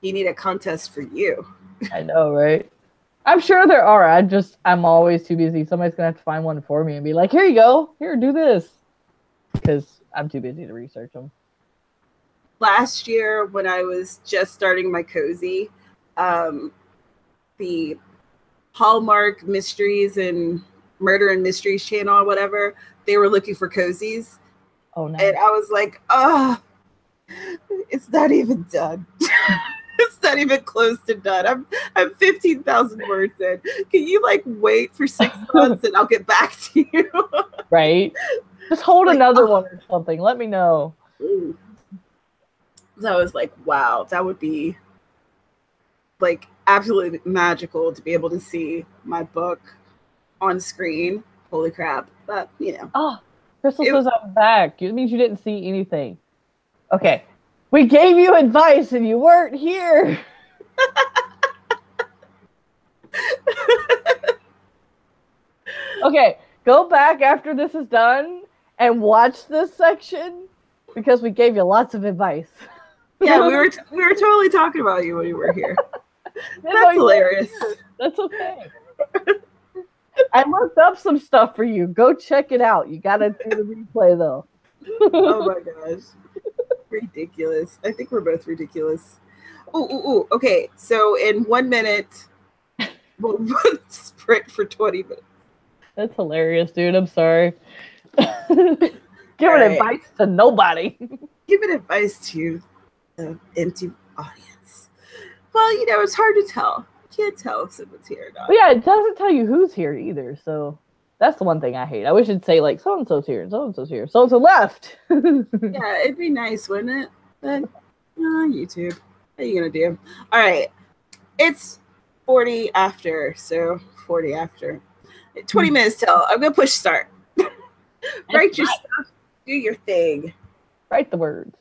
You need a contest for you. I know, right? I'm sure there are. I'm always too busy. Somebody's gonna have to find one for me and be like, "Here you go. Here, do this," because I'm too busy to research them. Last year, when I was just starting my cozy, the Hallmark Mysteries and Murder and Mysteries channel or whatever, they were looking for cozies. Oh, nice. And I was like, "Oh, it's not even done." It's not even close to done. I'm 15,000 words in. Can you like wait for 6 months and I'll get back to you? Right. Just hold another one or something. Let me know. So I was like, wow, that would be like absolutely magical to be able to see my book on screen. Holy crap. But you know. Oh, Crystal says I'm back. It means you didn't see anything. Okay. We gave you advice and you weren't here. Okay, go back after this is done and watch this section because we gave you lots of advice. Yeah, we were totally talking about you when you were here. That's hilarious. That's okay. I looked up some stuff for you. Go check it out. You gotta do the replay though. Oh my gosh. Ridiculous. I think we're both ridiculous. Ooh. Okay, so in 1 minute, we'll sprint for 20 minutes. That's hilarious, dude. I'm sorry. Giving advice to nobody. Giving advice to the empty audience. Well, you know, it's hard to tell. You can't tell if someone's here or not. But yeah, it doesn't tell you who's here either. So that's the one thing I hate. I wish it'd say like so and so's here and so and so's here, so and so left. Yeah, it'd be nice, wouldn't it? But YouTube, what are you gonna do? All right, it's 40 after, so 40 after. 20 minutes till. I'm gonna push start. Write your stuff. Do your thing. Write the words.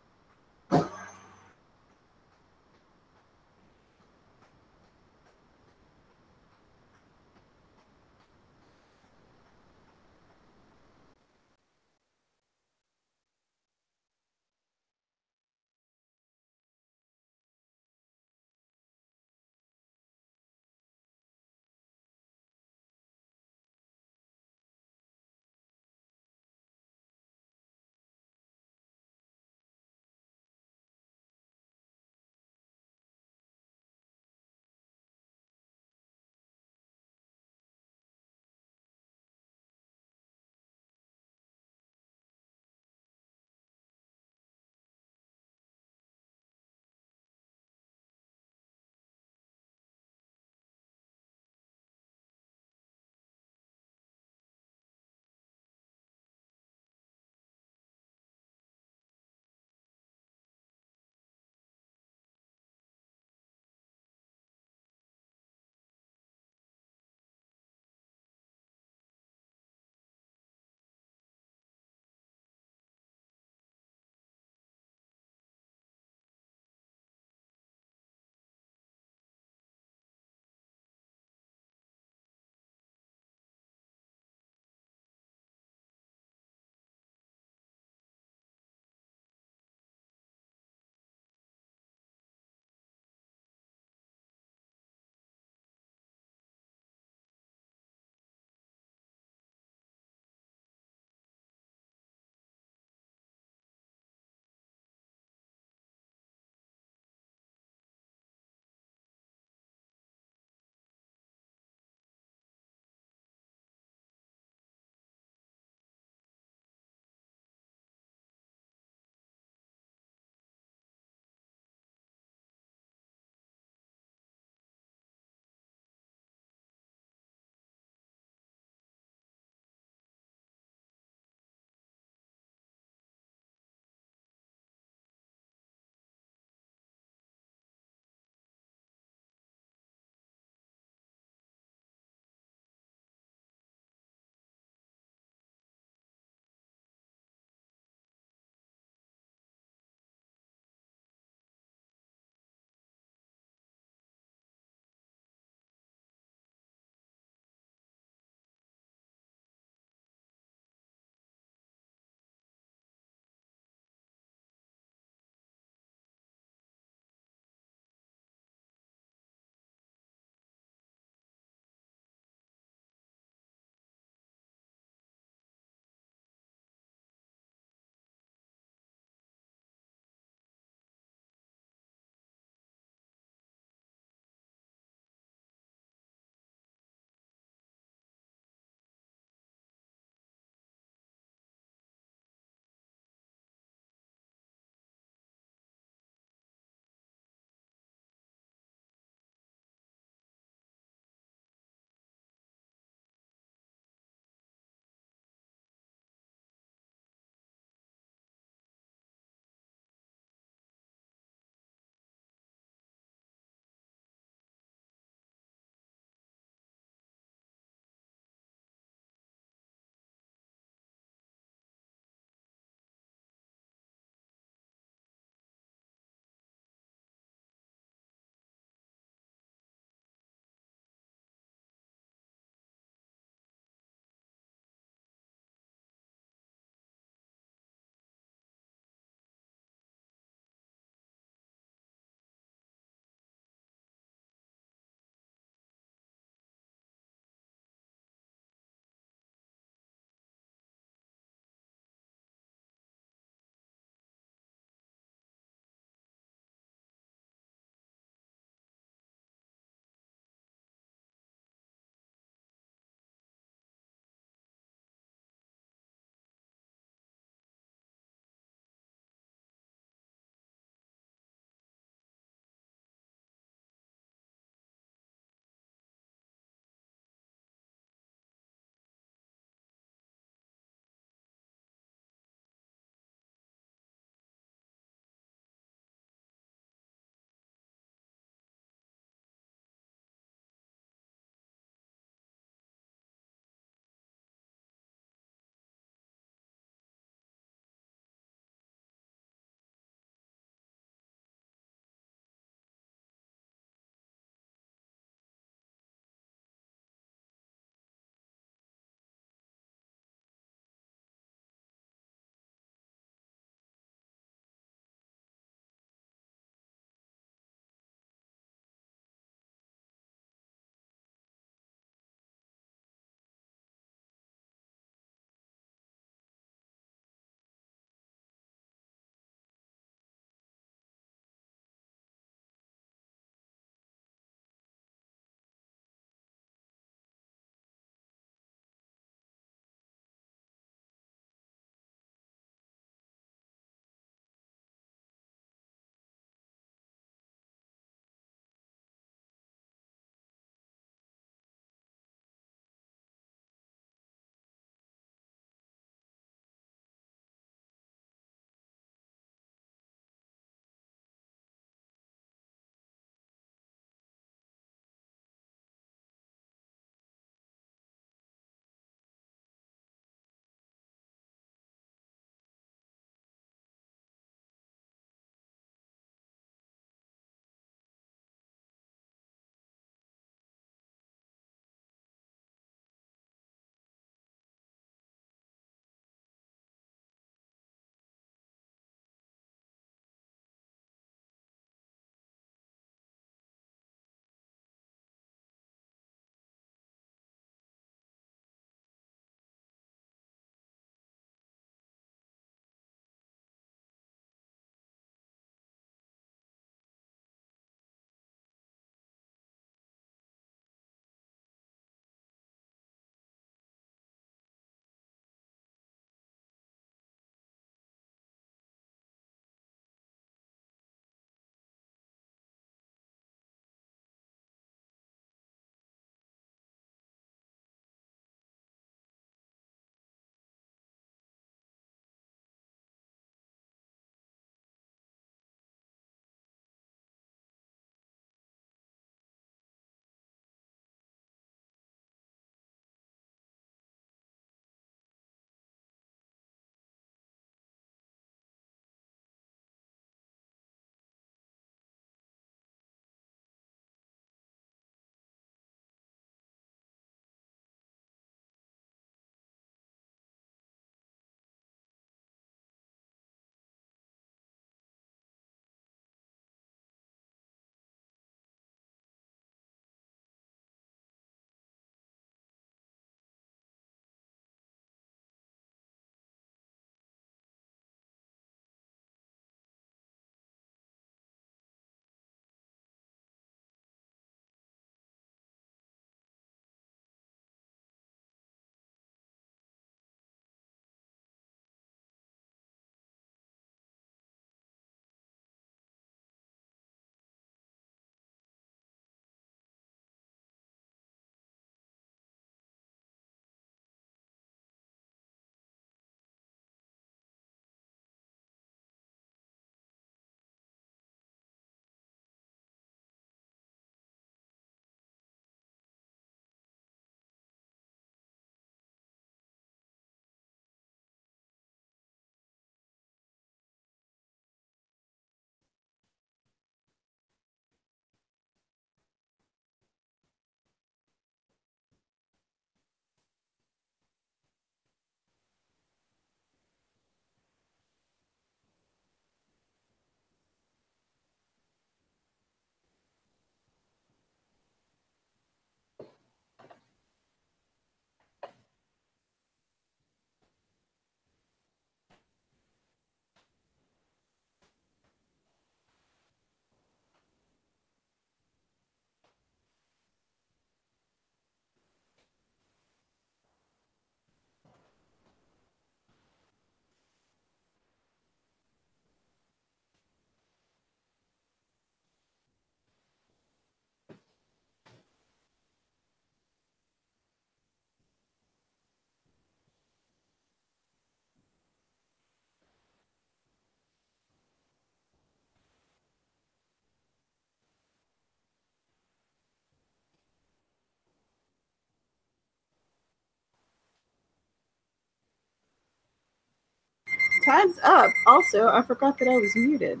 time's up. Also, I forgot that I was muted.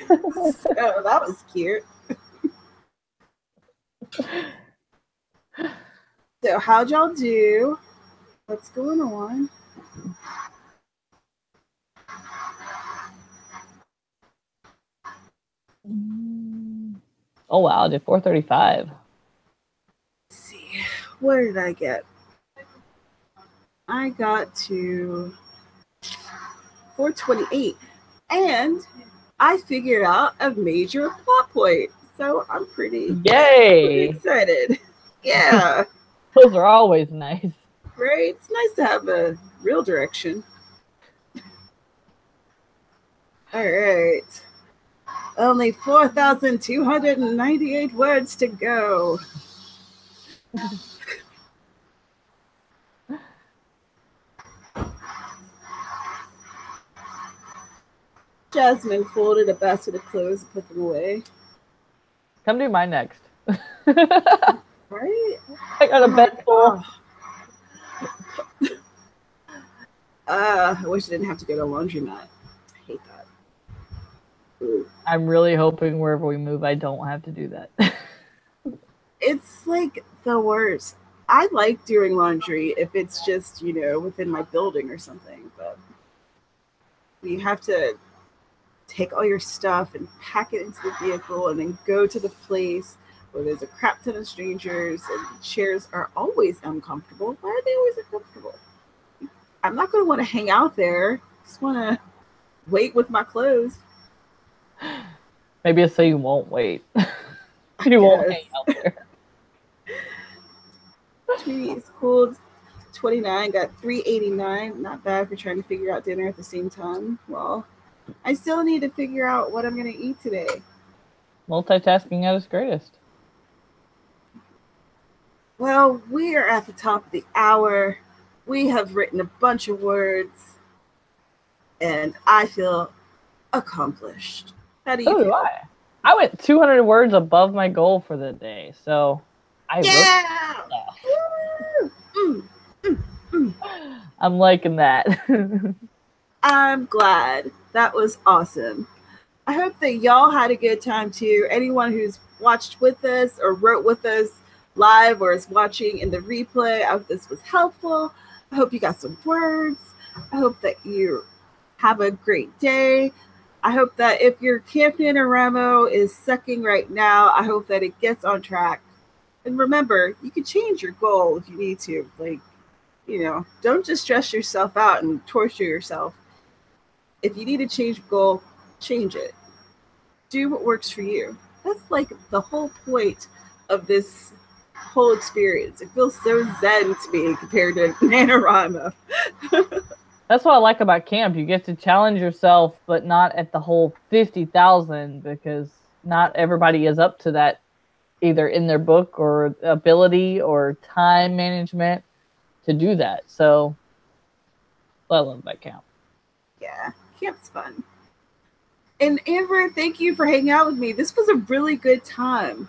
So that was cute. So how'd y'all do? What's going on? Oh wow, I did 435. Let's see, where did I get? I got to 428, and I figured out a major plot point. So I'm pretty excited. Yeah. Those are always nice. Right? It's nice to have a real direction. All right. Only 4,298 words to go. Jasmine folded a basket of clothes and put them away. Come do mine next. Right? I got a bed full. I wish I didn't have to go to a laundromat. I hate that. Ooh. I'm really hoping wherever we move, I don't have to do that. It's like the worst. I like doing laundry if it's just, within my building or something, but you have to take all your stuff and pack it into the vehicle and then go to the place where there's a crap ton of strangers and the chairs are always uncomfortable. Why are they always uncomfortable? I'm not going to want to hang out there. Just want to wait with my clothes. Maybe it's so you won't wait. You won't hang out there. It's cool. 29, got 389. Not bad for trying to figure out dinner at the same time. Well, I still need to figure out what I'm going to eat today. Multitasking at its greatest. Well, we are at the top of the hour. We have written a bunch of words, and I feel accomplished. How do you feel? I went 200 words above my goal for the day, so I I'm liking that. I'm glad. That was awesome. I hope that y'all had a good time too. Anyone who's watched with us or wrote with us live or is watching in the replay, I hope this was helpful. I hope you got some words. I hope that you have a great day. I hope that if your Camp NaNoWriMo is sucking right now, I hope that it gets on track. And remember, you can change your goal if you need to. Don't just stress yourself out and torture yourself. If you need to change your goal, change it. Do what works for you. That's like the whole point of this whole experience. It feels so zen to me compared to NaNoWriMo. That's what I like about camp. You get to challenge yourself, but not at the whole 50,000, because not everybody is up to that, either in their book or ability or time management to do that. So I love that camp. Yeah, camp's fun. And Amber, thank you for hanging out with me. This was a really good time.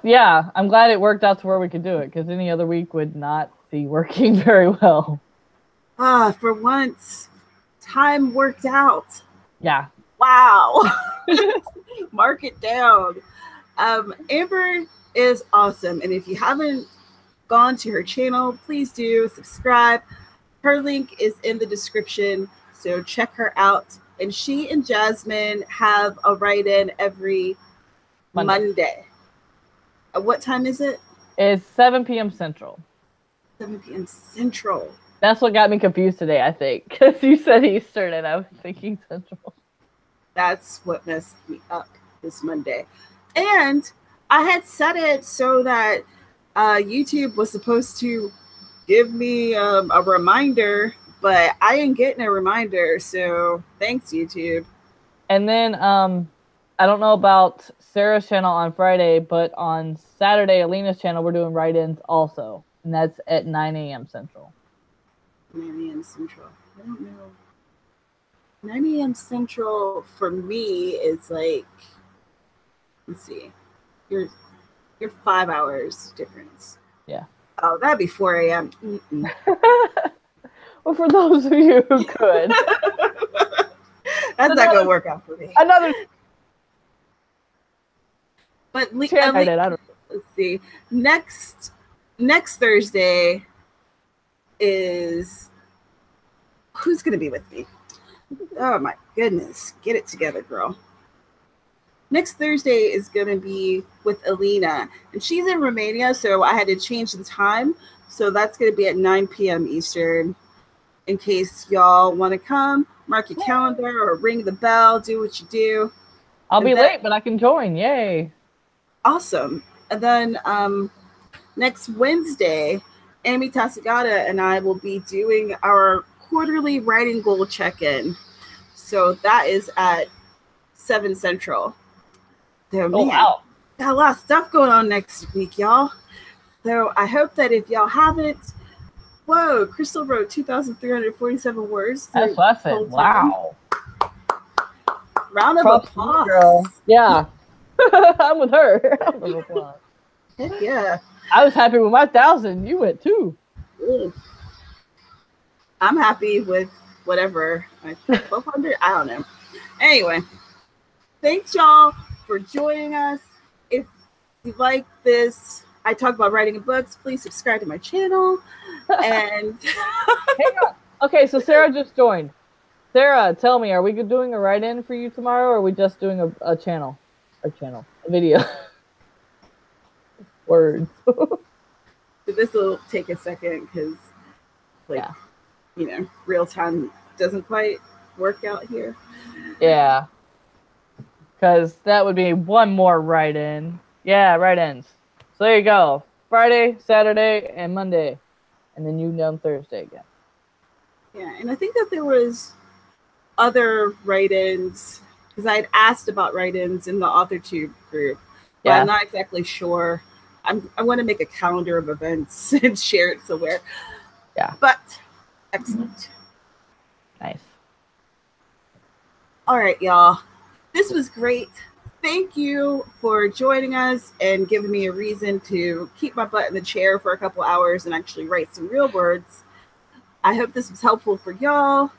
Yeah, I'm glad it worked out to where we could do it, because any other week would not be working very well. For once, time worked out. Yeah. Wow. Mark it down. Amber is awesome. And if you haven't gone to her channel, please do subscribe. Her link is in the description, so check her out. And she and Jasmine have a write-in every Monday. What time is it? It's 7 p.m. Central. 7 p.m. Central. That's what got me confused today, I think, because you said Eastern and I was thinking Central. That's what messed me up this Monday. And I had set it so that YouTube was supposed to give me a reminder, but I ain't getting a reminder, so thanks, YouTube. And then I don't know about Sarah's channel on Friday, but on Saturday, Alina's channel, we're doing write-ins also, and that's at 9 a.m. Central. 9 a.m. Central. I don't know. 9 a.m. Central for me is like, let's see, you're 5 hours difference. Yeah. Oh, that'd be 4 a.m. Well, for those of you who could. That's not gonna work out for me. Another. But let's see. Next Thursday is who's gonna be with me? Oh my goodness, get it together, girl. Next Thursday is gonna be with Alina, and she's in Romania, so I had to change the time. So that's gonna be at 9 p.m. Eastern. In case y'all want to come, mark your calendar or ring the bell, do what you do. I'll be late, but I can join. Yay. Awesome. And then next Wednesday, Amy Tasagata and I will be doing our quarterly writing goal check-in. So that is at 7 Central. So, man, wow. Got a lot of stuff going on next week, y'all. So I hope that if y'all haven't, whoa, Crystal wrote 2,347 words. That's what I said. Wow. Round of applause. Girl. Yeah. I'm with her. Round of applause. Heck yeah. I was happy with my 1,000. You went too. Ooh. I'm happy with whatever. 1,200? I don't know. Anyway, thanks y'all for joining us. If you like this, I talk about writing in books, please subscribe to my channel. And okay, so Sarah just joined. Sarah, tell me, are we doing a write-in for you tomorrow, or are we just doing a channel? A video. Words. This will take a second because, real time doesn't quite work out here. Yeah. Because that would be one more write-in. Yeah, write-ins. So there you go. Friday, Saturday, and Monday. And then you on Thursday again. Yeah, and I think that there was other write-ins, because I had asked about write-ins in the AuthorTube group, but I'm not exactly sure. I want to make a calendar of events and share it somewhere. Yeah. But excellent. Nice. All right, y'all. This was great. Thank you for joining us and giving me a reason to keep my butt in the chair for a couple hours and actually write some real words. I hope this was helpful for y'all.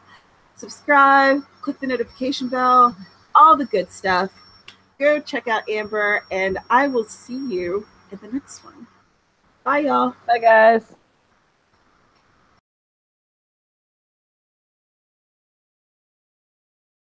Subscribe, click the notification bell, all the good stuff. Go check out Amber, and I will see you in the next one. Bye, y'all. Bye, guys.